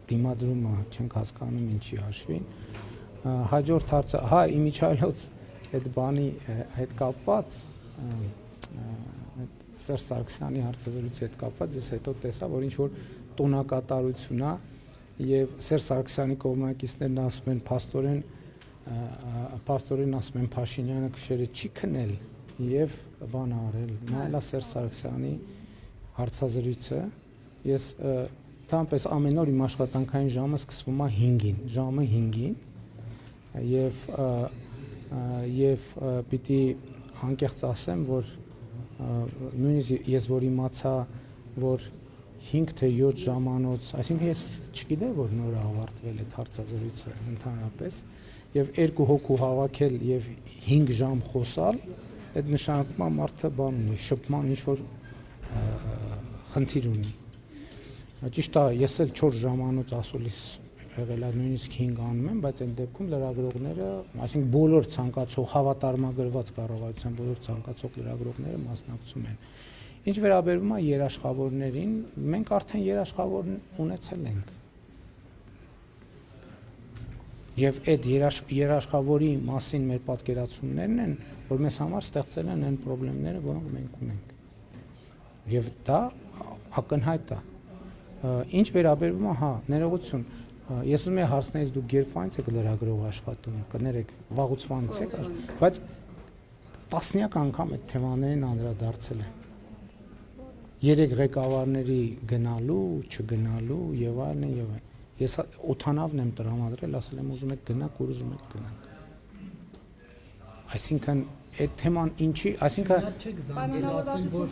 դիմադրումը չենք հասկանում ինչի հաշվին։ Հաջորդ հարցը, հա, իմիջիայլոց այդ բանի հետ կապված, Սերժ Սարգսյանի հարցազրույցի հետ կապված, ես հետո տեսա, որ ինչ որ տոնակատարություն է եւ Սերժ Սարգսյանի կողմնակիցներն ասում են փաստորեն ասում են Փաշինյանը քշերը չի քնել եւ բան արել, նայելա Սերժ Սարգսյանի հարցազրույցը, ես տանպես ամեն օր իմ աշխատանքային ժամը սկսվում է 5-ին, ժամը 5-ին եւ պիտի անկեղծ ասեմ, որ նույնիսկ ես որ իմացա, որ 5 թե 7 ժամանոց, այսինքն ես չգիտեմ, որ նոր ավարտվել է հարցազրույցը ընդհանրապես եւ 2 հոգու հավաքել եւ 5 ժամ խոսալ, այդ նշանակում է մարդը բան ունի, շփման ինչ որ խնդիր ունի։ Ճիշտ է, ես էլ 4 ժամանոց ասուլիս եղել է, նույնիսկ 5 անում եմ, բայց այն դեպքում լրագրողները, այսինքն բոլոր ցանկացող հավատարմագրված կառավարության բոլոր ցանկացող լրագրողները մասնակցում են։ Ինչ վերաբերում է երաշխավորներին, մենք արդեն երաշխավոր ունեցել ենք։ Եվ այդ երաշխավորի մասին մեր պատկերացումներն են, որ մեզ համար ստեղծել են այն խնդիրները, որոնք մենք ունենք։ Եվ դա ակնհայտ է։ Ինչ վերաբերում է, հա, ներողություն, ես ուզում եմ հարցնեից դուք երբանից եք լրագրող աշխատում, կներեք, վաղուց եք, բայց տասնյակ անգամ այդ թեմաներին անդրադարձել եմ։ 3 ղեկավարների գնալու, չգնալու եւ այլն եւ այլն։ Ես օթանավն եմ տրամադրել, ասել եմ ուզում եք գնաք, որ ուզում եք գնանք։ Այսինքն այդ թեման ինչի, այսինքն չեք զանգել ասել, որ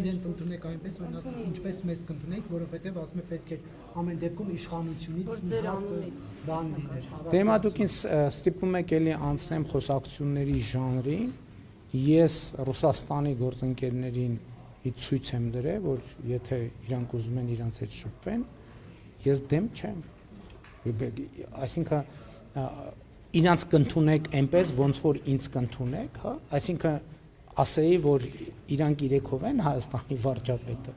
իրենց ընդունեք այնպես, օրինակ ինչպես մեզ կընդունեք, որովհետեւ ասում է պետք է ամեն դեպքում իշխանությունից ձեր անունից բան լիներ։ Դե հիմա դուք ինձ ստիպում եք էլի անցնեմ խոսակցությունների ժանրին, ես Ռուսաստանի գործընկերներին ցույց եմ դրել, որ եթե իրանք ուզում են իրանց հետ շփվեն, ես դեմ չեմ։ Այսինքն իրանց կընդունեք այնպես, ոնց որ ինձ կընդունեք, հա, այսինքն ասեի, որ իրանք իրեքով են Հայաստանի վարչապետը։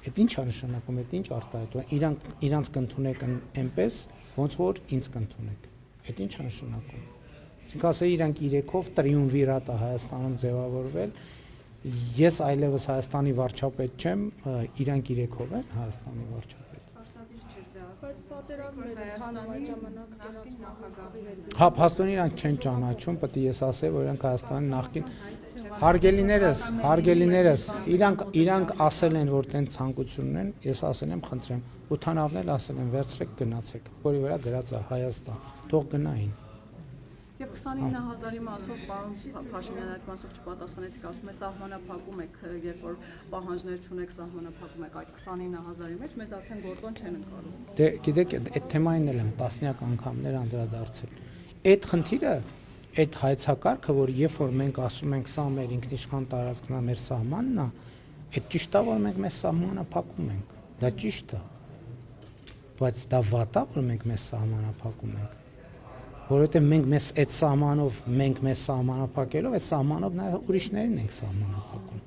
Այդ ինչ է նշանակում, այդ ինչ արտահայտում է, իրանք կընդունեք այնպես, ոնց որ ինձ կընդունեք։ Այդ ինչ է նշանակում։ Այսինքն ասեի, իրանք իրեքով տրիումվիրատ է Հայաստանում ձևավորվել, ես այլևս Հայաստանի վարչապետ չեմ, իրանք իրեքով են Հայաստանի վարչապետ։ Բայց պատերազմները հանում այդ ժամանակ նախագահի հետ։ Հա, փաստորեն իրանք չեն ճանաչում, պետք է ես ասեի, որ իրանք Հայաստանի նախկին հարգելիներս, իրանք ասել են, որ տեն ցանկությունն են, ես ասել եմ, խնդրեմ, օթանավն էլ ասել են, վերցրեք գնացեք, որի վրա գրած է Հայաստան, թող գնային։ Եվ 29000-ի մասով պարոն Փաշինյանը այդ մասով չպատասխանեցիք, ասում է սահմանափակում եք, երբ որ պահանջներ չունեք, սահմանափակում եք այդ 29000-ի մեջ, մեզ արդեն գործոն չեն ընկալում։ Դե գիտեք, այդ թեմային էլ եմ տասնյակ անգամներ անդրադարձել։ Այդ խնդիրը, այդ հայցակարգը, որ երբ որ մենք ասում ենք սա մեր ինքնիշխան տարածքն է, մեր սահմանն է, այդ ճիշտ է, որ մենք մեզ սահմանափակում ենք։ Դա ճիշտ է։ Բայց դա վատ է, որ մենք մեզ սահմանափակում ենք։ որովհետև մենք մեզ սահմանափակելով, այդ սահմանով նաև ուրիշներին ենք սահմանափակում։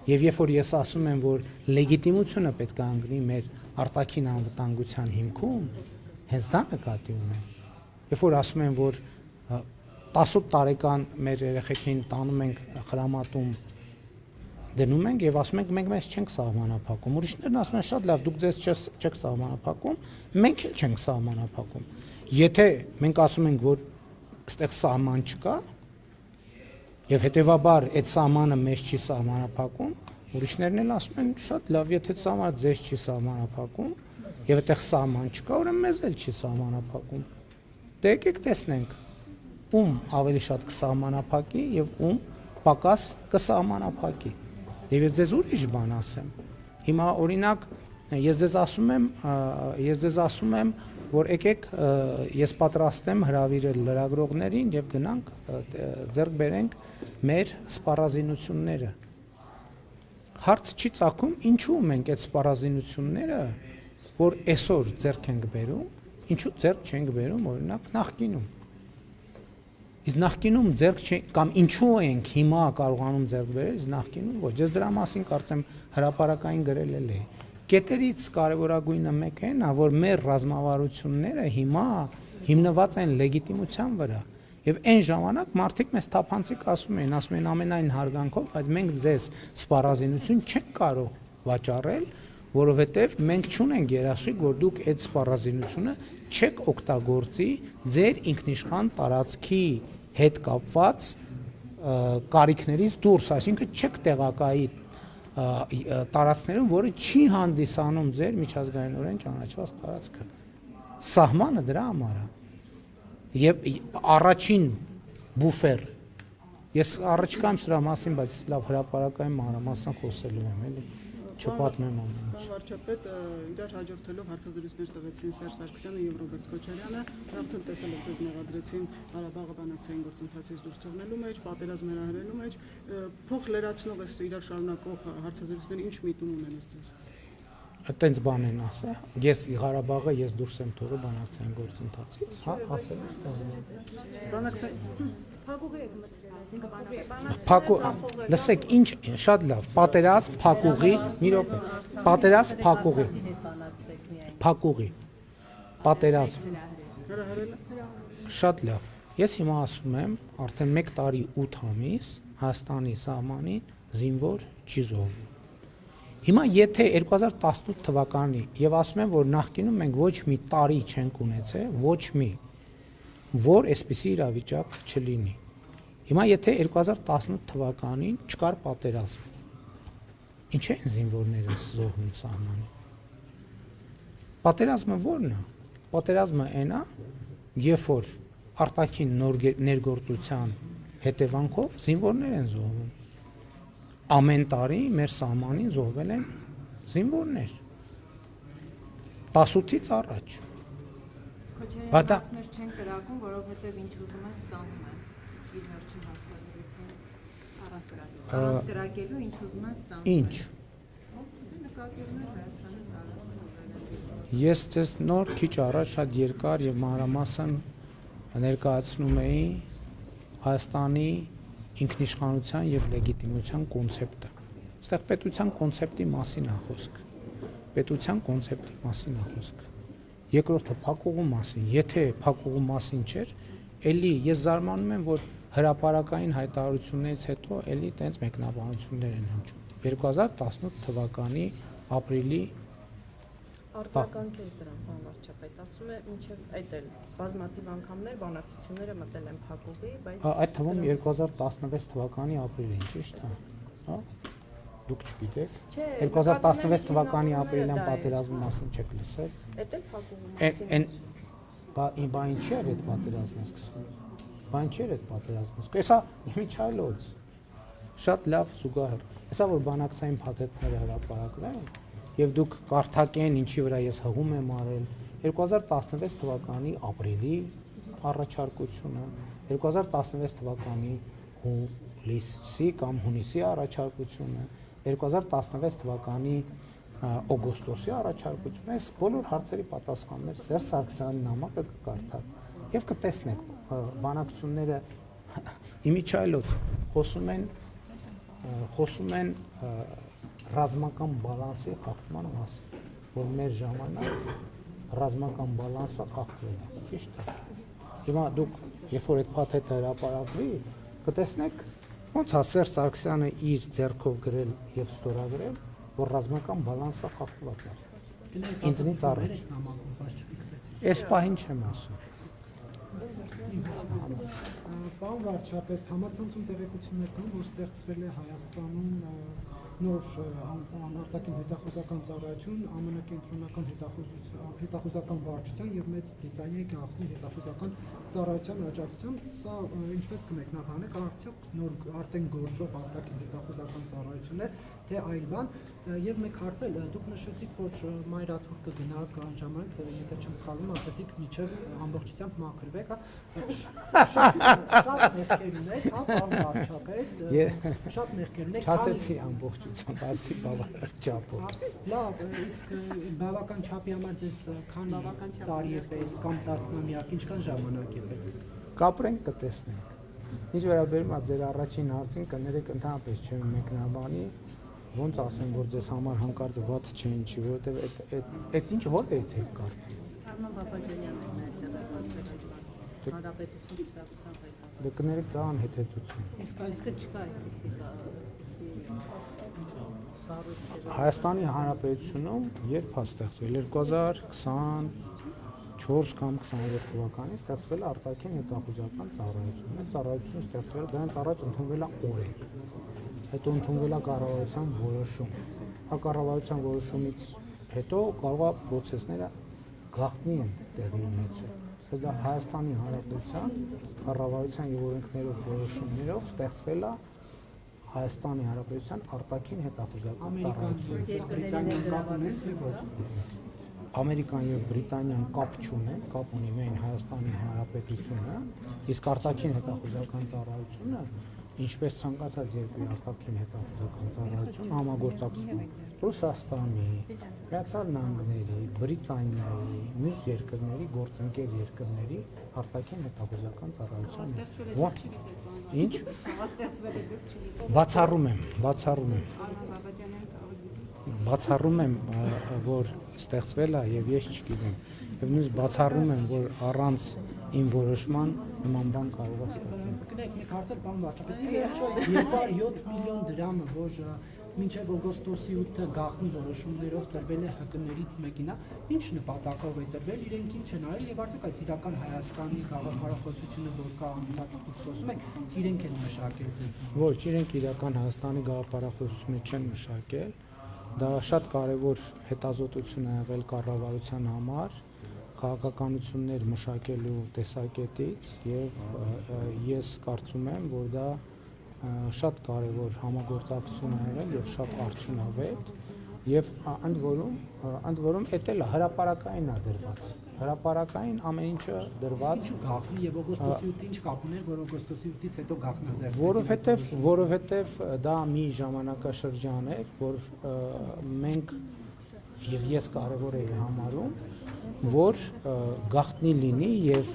Եվ երբ որ ես ասում եմ, որ լեգիտիմությունը պետք է անգնի մեր արտաքին անվտանգության հիմքում, հենց դա նկատի ունեմ։ Երբ որ ասում եմ, որ 18 տարեկան մեր երեխեքին տանում ենք խրամատում դնում ենք եւ ասում ենք մենք մեզ չենք սահմանափակում։ Ուրիշներն ասում են շատ լավ, դուք ձեզ չեք սահմանափակում, մենք էլ չենք սահմանափակում։ Եթե մենք ասում ենք, որ այստեղ սահման չկա, եւ հետեւաբար այդ սահմանը մեզ չի սահմանափակում, ուրիշներն էլ ասում են շատ լավ, եթե սահմանը ձեզ չի սահմանափակում եւ այդտեղ սահման չկա, ուրեմն մեզ էլ չի սահմանափակում։ Դե եկեք տեսնենք, ում ավելի շատ կսահմանափակի եւ ում պակաս կսահմանափակի։ Եվ ես ձեզ ուրիշ բան ասեմ։ Հիմա օրինակ ես ձեզ ասում եմ, որ եկեք ես պատրաստ եմ հրավիրել լրագրողներին եւ գնանք ձեռք բերենք մեր սպառազինությունները։ Հարց չի ծագում, ինչու մենք այդ սպառազինությունները, որ այսօր ձեռք ենք բերում, ինչու ձեռք չենք բերում օրինակ նախկինում։ Իսկ նախկինում ձեռք կամ ինչու ենք հիմա կարողանում ձեռք բերել, իսկ նախկինում ոչ։ Ես դրա մասին կարծեմ հրապարակային գրել էի։ Կետերից կարևորագույնը մեկը այն է, որ մեր ռազմավարությունները հիմա հիմնված են լեգիտիմության վրա։ Եվ այն ժամանակ մարդիկ մեզ թափանցիկ ասում են ամենայն հարգանքով, բայց մենք ձեզ սպառազինություն չենք կարող վաճառել, որովհետև մենք չունենք երաշխիք, որ դուք այդ սպառազինությունը չեք օգտագործի ձեր ինքնիշխան տարածքի հետ կապված կարիքներից դուրս, այսինքն չեք տեղակայի տարածքներում, որը չի հանդիսանում ձեր միջազգայինորեն ճանաչված տարածքը։ Սահմանը դրա համար է։ Եվ առաջին բուֆեր, ես առաջկայում սրա մասին, բայց լավ հրապարակային մանրամասն խոսելու եմ, էլի չպատմեմ ամեն ինչ։ Վարչապետ իրար հաջորդելով հարցազրույցներ տվեցին Սերժ Սարգսյանը եւ Ռոբերտ Քոչարյանը, արդեն տեսել եք ձեզ մեղադրեցին Ղարաբաղը բանակցային գործընթացից դուրս թողնելու մեջ, պատերազմ հրահրելու մեջ, փոխ լրացնող այս իրար շարունակող հարցազրույցները ինչ միտում ունեն ձեզ։ Այդտենց բան են ասա, ես Ղարաբաղը ես դուրս եմ թողել բանակցային գործընթացից, հա, ասել եմ ստանում։ Բանակցային Փակուղի եք մտցրել, այսինքն Փակու, լսեք, ինչ շատ լավ, պատերազմ, փակուղի, մի րոպե, պատերազմ, փակուղի, պատերազմ, շատ լավ, ես հիմա ասում եմ, արդեն 1 տարի 8 ամիս Հայաստանի սահմանին զինվոր չի զոհվում։ Հիմա եթե 2018 թվականի եւ ասում եմ, որ նախկինում մենք ոչ մի տարի չենք ունեցել, ոչ մի, որ այսպիսի իրավիճակ չլինի։ Հիմա եթե 2018 թվականին չկար պատերազմ, ինչ են զինվորները զոհվում սահմանին։ Պատերազմը ո՞րն է։ Պատերազմը այն է, երբ որ արտաքին ներգործության հետևանքով զինվորներ են զոհվում։ Ամեն տարի մեր սահմանին զոհվել են զինվորներ 18-ից առաջ։ Քոչարյանը մեր չեն կրակում, որովհետև ինչ ուզում են ստանում են իր վերջին հարցազրույցին առանց կրակելու ինչ ուզում են ստանում։ Ինչ։ Նկատիվներ Հայաստանի տարածք։ Ես ձեզ նոր քիչ առաջ շատ երկար եւ մանրամասն ներկայացնում էի Հայաստանի ինքնիշխանության եւ լեգիտիմության կոնցեպտը։ Այստեղ պետության կոնցեպտի մասին է խոսք։ Պետության կոնցեպտի մասին է խոսք։ Երկրորդը փակուղու մասին։ Եթե փակուղու մասին չէր, էլի ես զարմանում եմ, որ հրապարակային հայտարարություններից հետո էլի տենց մեկնաբանություններ են հնչում։ 2018 թվականի ապրիլի արձագանքեց դրան բան վարչապետ, ասում է մինչև այդ էլ բազմաթիվ անգամներ բանակցությունները մտել են փակուղի, բայց այդ թվում 2016 թվականի ապրիլին, ճիշտ է, հա։ Դուք չգիտեք։ 2016 թվականի ապրիլյան պատերազմի մասին չեք լսել։ Էդ էլ փակուղի մասին։ Բա ինչի էր այդ պատերազմը սկսվում։ Բա ինչի էր այդ պատերազմը։ Հեսա միջայլոց։ Շատ լավ զուգահեռ։ Հեսա որ բանակցային փաթեթները հրապարակվել են եւ դուք կարդակեն ինչի վրա ես հղում եմ արել 2016 թվականի ապրիլի առաջարկությունը 2016 թվականի հուլիսի կամ հունիսի առաջարկությունը 2016 թվականի օգոստոսի առաջարկությունը այս բոլոր հարցերի պատասխաններ Սերժ Սարգսյանի նամակը կկարդաք Եվ կտեսնեք բանակցությունները իմիջայլոց խոսում են ռազմական բալանսի խախտման մասին, որ մեր ժամանակ ռազմական բալանսը խախտվել է, ճիշտ է։ Հիմա դուք երբ որ այդ փաթեթը հրապարակվի, կտեսնեք ոնց է Սերժ Սարգսյանը իր ձեռքով գրել եւ ստորագրել, որ ռազմական բալանսը խախտված է։ Ինձնից առաջ այս պահին չեմ ասում։ Պարոն վարչապետ, համացանցում տեղեկություններ կան, որ ստեղծվել է Հայաստանում նոր արտաքին հետախուզական ծառայություն, ԱՄՆ կենտրոնական հետախուզական վարչության եւ Մեծ Բրիտանիայի գաղտնի հետախուզական ծառայության աջակցությամբ, սա ինչպես կմեկնաբանեք, արդյոք նոր արդեն գործող արտաքին հետախուզական ծառայություն է, թե այլ բան, եւ մեկ հարց էլ, դուք նշեցիք, որ մայրաթուր կգնաք այն ժամանակ, եթե չեմ սխալվում, ասացիք միջև ամբողջությամբ մաքրվեք, շատ մեղքեր ունեք, հա, պարոն վարչապետ, շատ մեղքեր ունեք, չասեցի ամբողջությամբ, ասի բավական չափով։ Լավ, իսկ բավական չափի համար ձեզ քանի տարի է պետք կամ տասնամյակ, ինչքան ժամանակ է պետք։ Կապրենք կտեսնենք։ Ինչ վերաբերում է ձեր առաջին հարցին, կներեք ընդհանրապես չեմ մեկնաբանի, ոնց ասեմ, որ ձեզ համար հանկարծ վատ չէ ինչի, որովհետև այդ ինչ որտեղից եք կարծում։ Արման Բաբաջանյանն է հանրապետություն ծառայության ղեկավար։ Դե կներեք դա անհետեցություն։ Իսկ չկա այդպիսի Հայաստանի Հանրապետությունում երբ է ստեղծվել 2024 կամ 23 թվականին ստեղծվել է արտաքին հետախուզական ծառայություն։ Այդ ծառայությունը ստեղծվել է դրանից առաջ ընդունվել է օրենք։ Հետո ընդունվել է կառավարության որոշում։ Կառավարության որոշումից հետո կարող է process-ները գաղտնի են տեղի ունեցել։ Դա Հայաստանի Հանրապետության կառավարության եւ օրենքներով որոշումներով ստեղծվել է Հայաստանի Հանրապետության արտաքին հետախուզական ծառայություն։ Ամերիկան եւ Բրիտանիան կապ չունեն, կապ ունի միայն Հայաստանի Հանրապետությունը, իսկ արտաքին հետախուզական ծառայությունը, ինչպես ցանկացած երկրի արտաքին հետախուզական ծառայություն համագործակցում Ռուսաստանի, Միացյալ Նահանգների, Բրիտանիայի, մյուս երկրների, գործընկեր երկրների արտաքին հետախուզական ծառայության։ Ինչ? Բացառում եմ, որ ստեղծվել է եւ ես չգիտեմ։ Եվ նույնիսկ բացառում եմ, որ առանց իմ որոշման նման բան կարող է ստեղծել։ Կներեք, մեկ հարցել բան վարչապետ, 7 միլիոն դրամը, որ մինչև օգոստոսի 8-ը գաղտնի որոշումներով տրվել է ՀԿ-ներից մեկին, ինչ նպատակով է տրվել, իրենք ինչ են արել եւ արդյոք այս իրական Հայաստանի գաղափարախոսությունը, որ կա ամենատուփ խոսում եք, իրենք են մշակել ձեզ։ Ոչ, իրենք իրական Հայաստանի գաղափարախոսությունը չեն մշակել։ Դա շատ կարևոր հետազոտություն է եղել կառավարության համար, քաղաքականություններ մշակելու տեսակետից եւ ես կարծում եմ, որ դա շատ կարևոր համագործակցություն է եղել եւ շատ արդյունավետ եւ ընդ որում էդ էլ հրապարակային է դրված։ Հրապարակային ամեն ինչը դրված գաղտնի եւ օգոստոսի 8-ին ինչ կապ ուներ, որ օգոստոսի 8-ից հետո գաղտնազերծ։ Որովհետեւ դա մի ժամանակաշրջան է, որ մենք եւ ես կարևոր էի համարում, որ գաղտնի լինի եւ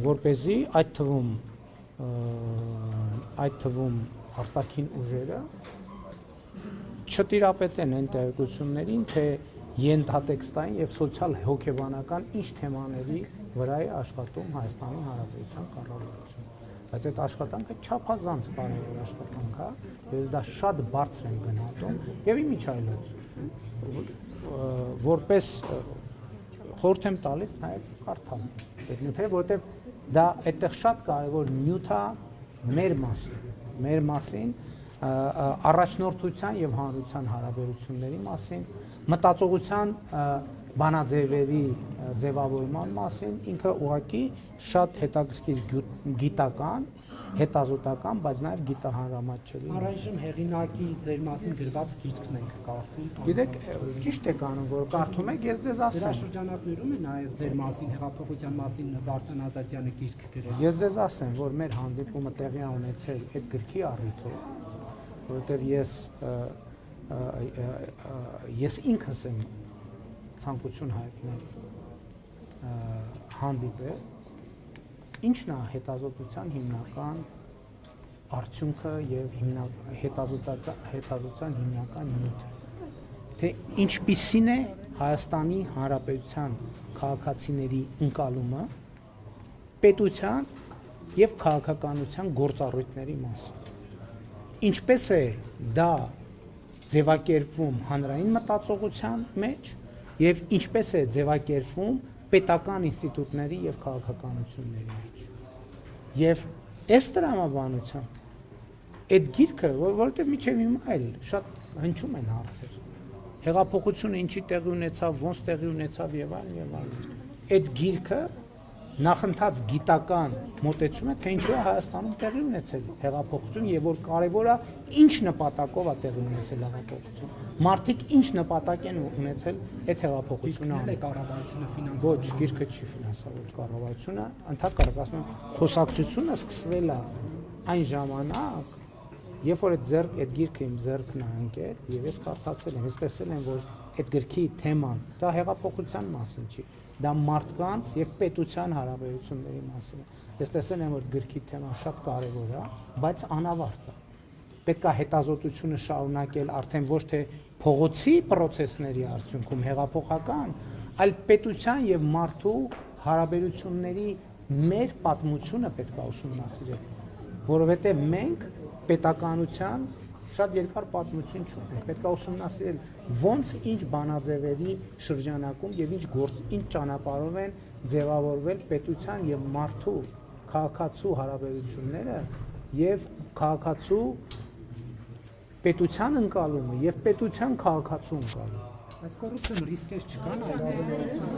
որպեսզի այդ թվում արտաքին ուժերը չտիրապետեն այն տեղեկություններին, թե ենթատեքստային եւ սոցիալ հոգեբանական ինչ թեմաների վրա է աշխատում Հայաստանի Հանրապետության կառավարությունը։ Բայց այդ աշխատանքը չափազանց կարևոր աշխատանք է, եւ դա շատ բարձր են գնահատում եւ իմիջայլոց որպես խորհուրդ եմ տալիս նաեւ կարդալ այդ նյութերը, որովհետեւ դա այդտեղ շատ կարևոր նյութ է մեր մասին առաջնորդության եւ հանրության հարաբերությունների մասին, մտածողության բանաձևերի ձևավորման մասին, ինքը ուղղակի շատ հետաքրքիր գիտական, հետազոտական, բայց նաեւ գիտահանրամատչելի։ Առայժմ հեղինակի ձեր մասին գրված գիրքն ենք կարդում։ Գիտեք, ճիշտ եք անում, որ կարդում եք, ես ձեզ ասեմ։ Դրա շրջանակներում է նաեւ ձեր մասին, հեղափոխության մասին Վարդան Ազատյանը գիրք գրել։ Ես ձեզ ասեմ, որ մեր հանդիպումը տեղի է ունեցել այդ գրքի առիթով, որովհետև ես ինքս եմ ցանկություն հայտնել հանդիպել Ինչն է հետազոտության հիմնական արդյունքը եւ հետազոտության հիմնական նյութը, թե ինչպիսին է Հայաստանի Հանրապետության քաղաքացիների ընկալումը պետության եւ քաղաքականության գործառույթների մասին, ինչպես է դա ձևակերպվում հանրային մտածողության մեջ եւ ինչպես է ձևակերպվում պետական ինստիտուտների եւ քաղաքականությունների մեջ։ Եվ այս տրամաբանությամբ այդ գիրքը, որովհետեւ միջև հիմա էլ շատ հնչում են հարցեր։ Հեղափոխությունը ինչի տեղի ունեցավ, ոնց տեղի ունեցավ եւ այլն եւ այլն։ Այդ գիրքը նախընթաց գիտական մոտեցում է, թե ինչու է Հայաստանում տեղի ունեցել հեղափոխություն եւ որ կարեւոր է ինչ նպատակով է տեղի ունեցել հեղափոխություն։ Մարդիկ ինչ նպատակ են ունեցել այդ հեղափոխությունը։ Կառավարությունը ֆինանսավորել։ Ոչ, գիրքը չի ֆինանսավորել կառավարությունը, ընդհանրապես ասում եմ, խոսակցությունը սկսվել է այն ժամանակ, երբ որ այդ գիրքը իմ ձեռքն է ընկել եւ ես կարդացել եմ, ես տեսել եմ, որ այդ գրքի թեման դա հեղափոխության մասին չի, դա մարդկանց եւ պետության հարաբերությունների մասին է։ Ես տեսել եմ, որ գրքի թեման շատ կարեւոր է, բայց անավարտ է։ Պետք է հետազոտությունը շարունակել արդեն ոչ թե փողոցի process-ների արդյունքում հեղափոխական, այլ պետության եւ մարդու հարաբերությունների մեր պատմությունը պետք է ուսումնասիրել, որովհետեւ մենք պետականության շատ երկար պատմություն չունենք, պետք է ուսումնասիրել ոնց ինչ բանաձևերի շրջանակում եւ ինչ ճանապարհով են ձևավորվել պետության եւ մարդու քաղաքացու հարաբերությունները եւ քաղաքացու պետության ընկալումը եւ պետության քաղաքացու ընկալումը։ Բայց կոռուպցիոն ռիսկեր չկան այլ։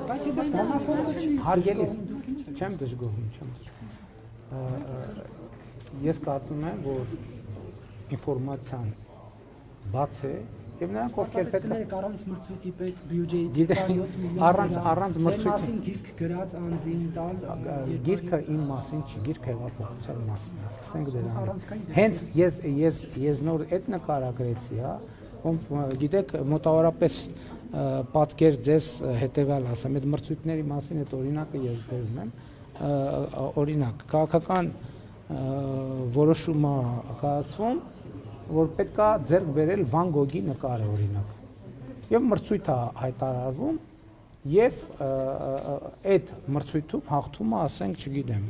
Բայց դա բանախոսը չի։ Հարգելի չեմ դժգոհում, չեմ դժգոհում։ Ես կարծում եմ, որ ինֆորմացիան բաց է եւ նրանք ովքեր պետք է առանց մրցույթի պետք բյուջեի 7 միլիոն առանց մրցույթի գիրք գրած անձին տալ գիրքը իմ մասին չի, գիրքը հեղափոխության մասին է, սկսենք դրանից։ Հենց ես նոր այդ նկարագրեցի, հա, ում գիտեք մոտավորապես պատկեր ձեզ հետեւյալ ասեմ, այդ մրցույթների մասին այդ օրինակը ես բերում եմ, օրինակ քաղաքական որոշումը կայացվում, որ պետք է ձեռք բերել Վան Գոգի նկարը օրինակ։ Եվ մրցույթ է հայտարարվում եւ այդ մրցույթում հաղթում է, ասենք, չգիտեմ,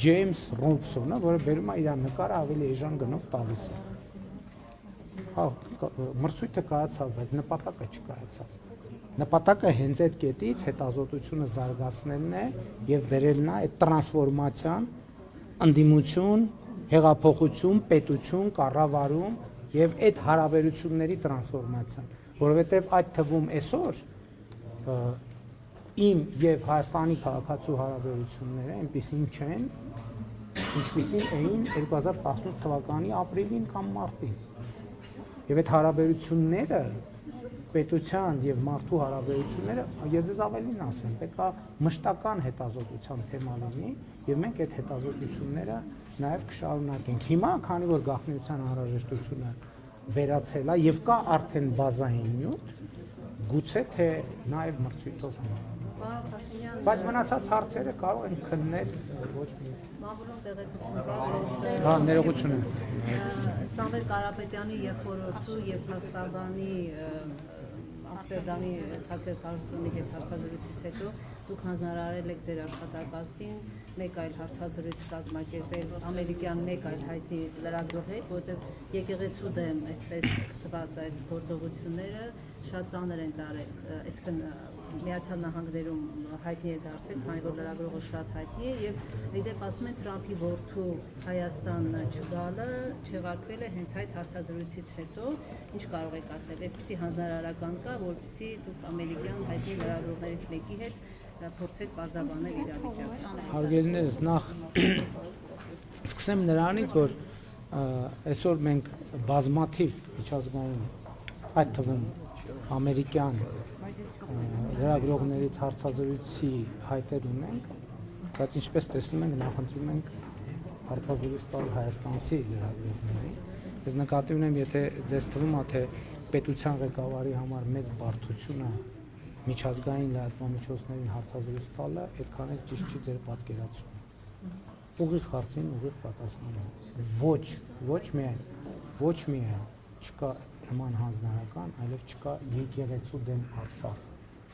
Ջեյմս Ռոբսոնը, որը բերում է իր նկարը ավելի էժան գնով տալիս է։ Հա, մրցույթը կայացավ, բայց նպատակը չկայացավ։ Նպատակը հենց այդ կետից հետազոտությունը զարգացնելն է եւ բերելն է այդ տրանսֆորմացիան, ընդդիմություն, հեղափոխություն, պետություն, կառավարում եւ այդ հարաբերությունների տրանսֆորմացիան, որովհետեւ այդ թվում այսօր իմ եւ Հայաստանի քաղաքացու հարաբերությունները այնպեսին չեն, ինչպեսին էին 2018 թվականի ապրիլին կամ մարտին։ Եվ այդ հարաբերությունները պետության եւ մարդու հարաբերությունները, ես դες ավելին ասեմ, պետք է մշտական հետազոտության թեմա լինի եւ մենք այդ հետազոտությունները նաեւ կշարունակենք։ Հիմա, քանի որ գաղտնիության անհրաժեշտությունը վերացել է եւ կա արդեն բազային նյութ, գուցե թե նաեւ մրցույթով։ Բայց մնացած հարցերը կարող են քննել ոչ մի Մամուլում տեղեկություն կա, ներողություն եմ։ Սամվել Կարապետյանի եւ խորհրդու եւ փաստաբանի Ամստերդամի թագերկարուսանի հետ հարցազրույցից հետո դուք հանձնարարել եք ձեր աշխատակազմին մեկ այլ հարցազրույց կազմակերպել ամերիկյան մեկ այլ հայտնի լրագրողի հետ, որտեղ եկեղեցու դեմ այսպես սկսված այս գործողությունները շատ ծանր են տարել, այսինքն Միացյալ Նահանգներում հայտնի է դարձել, քանի որ լրագրողը շատ հայտնի է եւ իդեպ ասում են Թրամփի որդու Հայաստան չգալը չեղարկվել է հենց այդ հարցազրույցից հետո, ինչ կարող եք ասել, այդպիսի հանձնարարական կա, որպեսզի դուք ամերիկյան հայտնի լրագրողներից մեկի հետ փորձեք բարձրաբանել իրավիճակը։ Հարգելիներս, նախ սկսեմ նրանից, որ այսօր մենք բազմաթիվ միջազգային այդ թվում ամերիկյան լրագրողներից հարցազրույցի հայտեր ունենք, բայց ինչպես տեսնում ենք, նախընտրում ենք հարցազրույց տալ հայաստանցի լրագրողների։ Ես նկատի ունեմ, եթե ձեզ թվում է, թե պետության ղեկավարի համար մեծ բարդություն է միջազգային լրատվամիջոցներին հարցազրույց տալը, այդքան էլ ճիշտ չի ձեր պատկերացումը։ Ուղիղ հարցին ուղիղ պատասխան։ Ոչ միայն չկա նման հանձնարարական, այլև չկա եկեղեցու դեմ արշավ,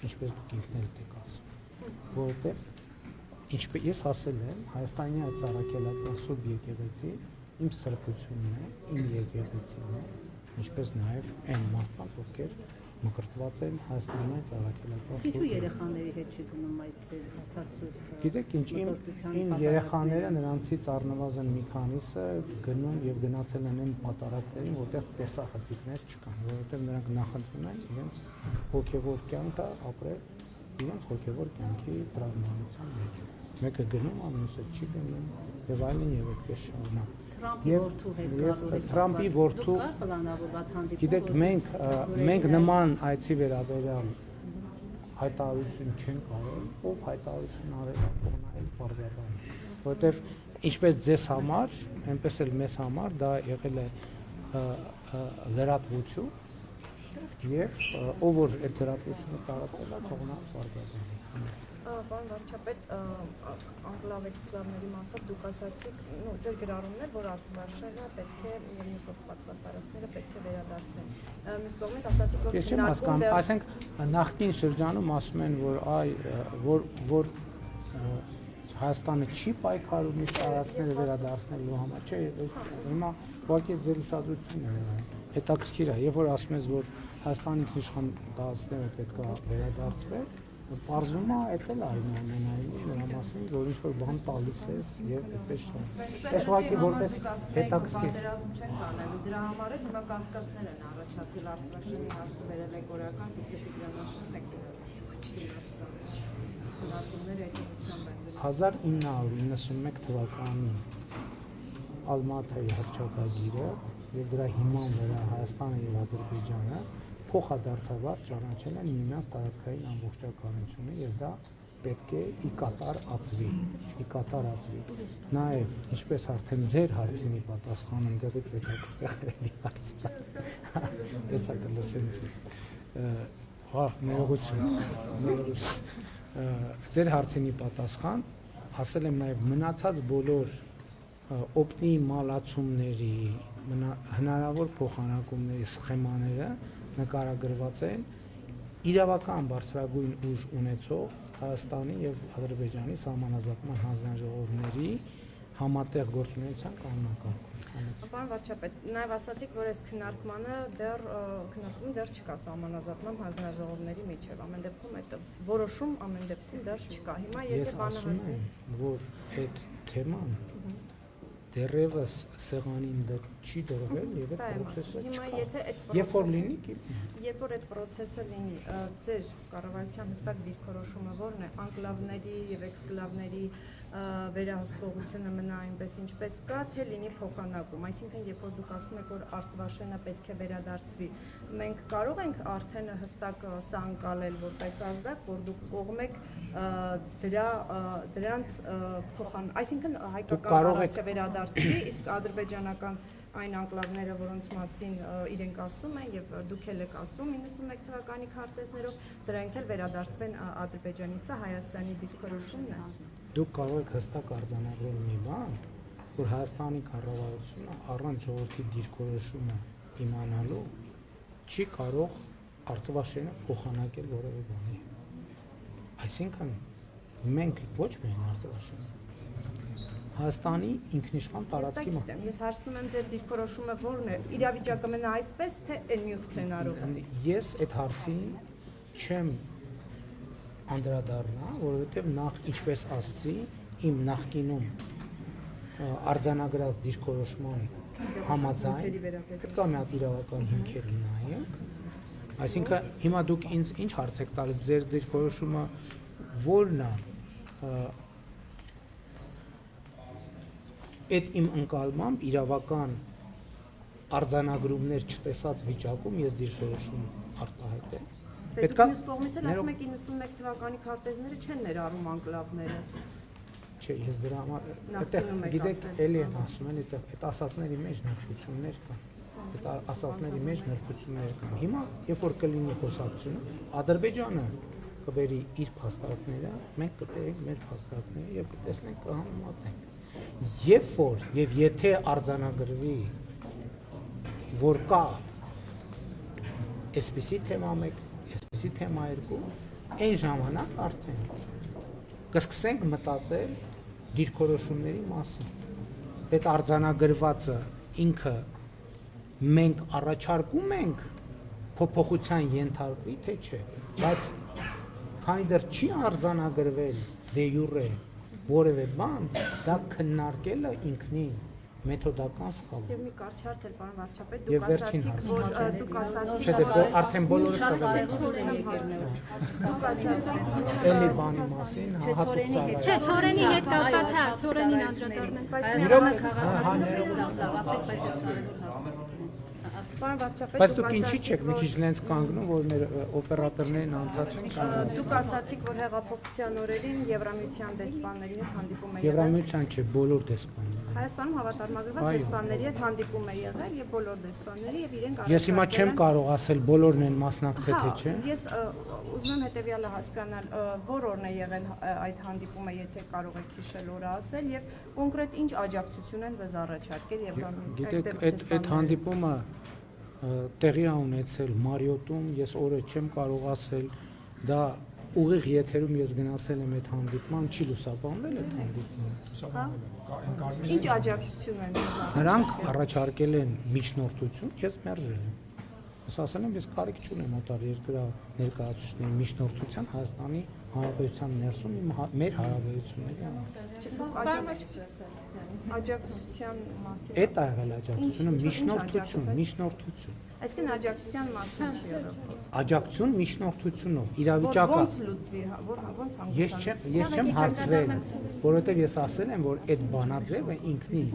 ինչպես դուք ինքներդ եք ասում, որովհետև ինչպես ես ասել եմ, Հայաստանի Ծառաքելական Սուրբ եկեղեցի իմ սրբությունն է, իմ եկեղեցին է, ինչպես նաև այն մարդկանց, ովքեր մկրտված են Հայաստանի Ծառաքելական Սուրբ։ Ինչու երեխաների հետ չի գնում այդ ձեր ասած սուրբ։ Գիտեք ինչ, իմ երեխաները նրանցից առնվազն մի քանիսը գնում եւ գնացել են այն պատարակներին, որտեղ տեսախցիկներ չկան, որովհետեւ նրանք նախընտրում են իրենց հոգեվոր կյանքը ապրել իրենց հոգեվոր կյանքի տրավմանության մեջ։ Մեկը գնում, մյուսը չի գնում եւ այլն եւ այդպես շարունակ։ Թրամփի որդու գիտեք մենք նման այցի վերաբերյալ հայտարարություն չենք արել, ով հայտարարություն արել է կողնայել բարձրաբան, որովհետև ինչպես ձեզ համար, այնպես էլ մեզ համար դա եղել է լրատվություն եւ ով որ այդ լրատվությունը տարածել է կողնա բարձրաբան։ Պարոն վարչապետ, անկլավեցիստների մասով դուք ասացիք, ձեր գրառումն է, որ Արցվաշենը պետք է եւ մյուս օկուպացված տարածքները պետք է վերադարձվեն։ Մյուս կողմից ասացիք, որ ես չեմ հասկանում, ասենք նախկին շրջանում ասում են, որ Հայաստանը չի պայքարում իր տարածքները վերադարձնելու համար, չէ, հիմա ուղղակի ձեր ուշադրությունն է հետաքրքիր է, երբ որ ասում ես, որ Հայաստանի ինքնիշխան տարածքները պետք է վերադարձվեն, պարզվում է, այդ էլ այնուամենայնիվ նրա մասին, որ ինչ-որ բան տալիս ես եւ այդպես չէ։ Այս ուղղակի որպես հետաքրքիր պատերազմ չեն կանելու, դրա համար էլ հիմա կասկածներ են առաջացել Արցվաշենի հարցը վերել է գորական վիցե-պիգրանաշեն եք 1991 թվականին Ալմաթայի հռչակագիրը եւ դրա հիման վրա Հայաստանը եւ Ադրբեջանը փոխադարձաբար ճանաչել են միմյանց տարածքային ամբողջականությունը եւ դա պետք է ի կատար ածվի։ Նաեւ ինչպես արդեն ձեր հարցինի պատասխանը ընդդեղից եկեք ստեղելի հարցը։ Հեսա կլսեմ ձեզ։ Ներողություն։ Ձեր հարցինի պատասխան ասել եմ նաեւ մնացած բոլոր օպտիմալացումների հնարավոր փոխանակումների սխեմաները նկարագրված են իրավական բարձրագույն ուժ ունեցող Հայաստանի եւ Ադրբեջանի սահմանազատման հանձնաժողովների համատեղ գործունեության կանոնակարգում։ Պարոն վարչապետ, նաև ասացիք, որ այս քննարկումը դեռ չկա սահմանազատման հանձնաժողովների միջև, ամեն դեպքում այդ որոշում ամեն դեպքում դեռ չկա։ Հիմա եթե բանը հասնի, որ այդ թեման դեռևս սեղանին չի դրվել եւ այդ process-ը հիմա եթե այդ երբ որ լինի, երբ որ այդ process-ը լինի, ձեր կառավարության հստակ դիրքորոշումը ո՞րն է, անկլավների եւ էքսկլավների վերահսկողությունը մնա այնպես ինչպես կա, թե լինի փոխանակում, այսինքն երբ որ դուք ասում եք, որ Արցվաշենը պետք է վերադարձվի, մենք կարող ենք արդեն հստակ սա անցալել որպես ազդակ, որ դուք կողմ եք դրանց այսինքն հայկական տարածքը վերադարձվի, իսկ ադրբեջանական այն անկլավները, որոնց մասին իրենք ասում են եւ դուք էլ եք ասում 91 թվականի քարտեզներով, դրանք էլ վերադարձվեն Ադրբեջանի, սա Հայաստանի դիրքորոշումն է։ Դուք կարող եք հստակ արձանագրել մի բան, որ Հայաստանի կառավարությունը առանց ժողովրդի դիրքորոշումը իմանալու չի կարող Արցվաշենը փոխանակել որևէ բանի։ Այսինքն մենք ոչ միայն Արցվաշենը Հայաստանի ինքնիշխան տարածքի Ես հարցնում եմ ձեր դիրքորոշումը ո՞րն է, իրավիճակը մնա այսպես, թե այն մյուս սցենարով։ Ես այդ հարցին չեմ անդրադառնա, որովհետև նախ ինչպես ասացի, իմ նախկինում արձանագրած դիրքորոշման համաձայն պետք է մի հատ իրավական հիմքեր նայենք, այսինքն հիմա դուք ինձ ինչ հարց եք տալիս, ձեր դիրքորոշումը ո՞րն է այդ իմ ընկալմամբ իրավական արձանագրումներ չտեսած վիճակում ես դիրքորոշում արտահայտել։ Պետք է մյուս կողմից էլ ասում եք 91 թվականի քարտեզները չեն ներառում անկլավները։ Չէ, ես դրա համար այդտեղ գիտեք էլի եմ ասում, էլի այդ ասածների մեջ նրբություններ կան։ Այդ ասածների մեջ նրբություններ կան։ Հիմա երբ որ կլինի խոսակցությունը, Ադրբեջանը կբերի իր փաստարկները, մենք կբերենք մեր փաստարկները եւ կտեսնենք կհամեմատենք։ Երբ որ եւ եթե արձանագրվի, որ կա այսպիսի թեմա 1, այսպիսի թեմա 2, այն ժամանակ արդեն կսկսենք մտածել դիրքորոշումների մասին։ Այդ արձանագրվածը ինքը մենք առաջարկում ենք փոփոխության ենթարկվի, թե չէ, բայց քանի դեռ չի արձանագրվել դե յուրե որևէ բան, դա քննարկելը ինքնին մեթոդական սխալ է։ Եվ մի կարճ հարց էր, պարոն վարչապետ, Եվ վերջին դուք ասացիք, Չէ, դե արդեն բոլորը տվել էլի բանի մասին, հատուկ ծառայ։ Չէ, Ցորենի հետ կապված է, Ցորենին անդրադառնանք։ Պարոն վարչապետ, Բայց դուք ինչի՞ չեք մի քիչ նենց կանգնում, որ մեր օպերատորներին անդադար չեն։ Դուք ասացիք, որ հեղափոխության օրերին Եվրամիության դեսպանների հետ հանդիպում է եղել։ Եվրամիության չէ, բոլոր դեսպանները։ Հայաստանում հավատարմագրված դեսպանների հետ հանդիպում է եղել եւ բոլոր դեսպանների եւ իրենք Ես հիմա չեմ կարող ասել բոլորն են մասնակցել թե չէ։ Ես ուզում եմ հետեւյալը հասկանալ, որ օրն է եղել այդ հանդիպումը, եթե կարող եք հիշել օրը ասել եւ կոնկրետ ինչ աջակցություն են ձեզ առաջարկել Եվրամիության։ Գիտեք, այդ հանդիպումը տեղի է ունեցել Մարիոտում, ես օրը չեմ կարող ասել, դա ուղիղ եթերում ես գնացել եմ այդ հանդիպման, չի լուսաբանվել այդ հանդիպումը։ Ինչ աջակցություն են ձեզ։ Նրանք առաջարկել են միջնորդություն, ես մերժել եմ։ Ես ասել եմ, ես կարիք չունեմ օտար երկրա ներկայացուցիչների միջնորդության Հայաստանի Հանրապետության ներսում մեր հարաբերությունների համար։ Աջակցության մասին։ Այդ է եղել աջակցությունը, միջնորդություն։ Այսինքն աջակցության մասին չի եղել։ Աջակցություն միջնորդությունով, իրավիճակը։ Ոնց լուծվի, ոնց հանգուցանք։ Ես չեմ հարցրել, որովհետև ես ասել եմ, որ այդ բանաձևը ինքնին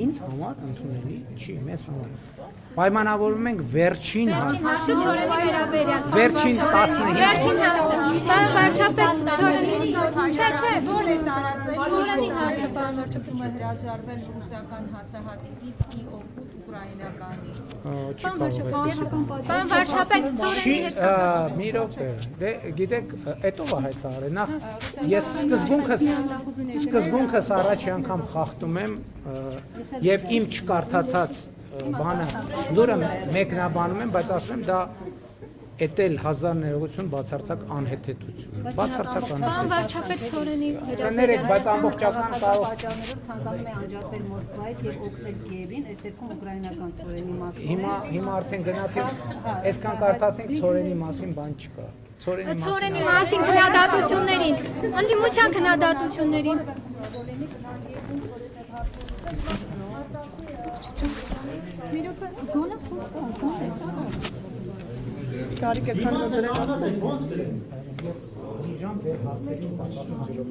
ինձ համար ընդունելի չի, մեզ համար։ Պայմանավորվում ենք վերջին Հարցը Ցորենի վերաբերյալ։ Վերջին 15 Վերջին հարցը։ Պարոն վարչապետ, Ցորենի չէ, որ է տարածել։ Ցորենի հարցը պարոն վարչապետ հրաժարվել ռուսական հացահատիկից ի օգուտ ուկրաինականի։ Չի կարող այդպես։ Պարոն վարչապետ, Ցորենի հետ Մի րոպե, դե գիտեք, էտով է հայտարարել, նախ ես սկզբունքս առաջի անգամ խախտում եմ եւ իմ չկարդացած բանը լուրը մեկնաբանում եմ, բայց ասում եմ դա էտել հազար ներողություն բացարձակ անհեթեթություն։ Բացարձակ Պարոն անհեթեթություն։ վարչապետ Ցորենի Ներեք, բայց ամբողջական կարող պատճառներով ցանկանում է անջատվել Մոսկվայից եւ օգնել Կիևին, այս դեպքում ուկրաինական Ցորենի մասին։ Հիմա արդեն գնացինք, այսքան կարդացինք Ցորենի մասին բան չկա։ Ցորենի մասին քննադատություններին, ընդդիմության քննադատություններին։ Միրոպը գոնը Կարիք է քան դրեք ասել։ Ես մի ժամ դեր հարցերին պատասխան չեմ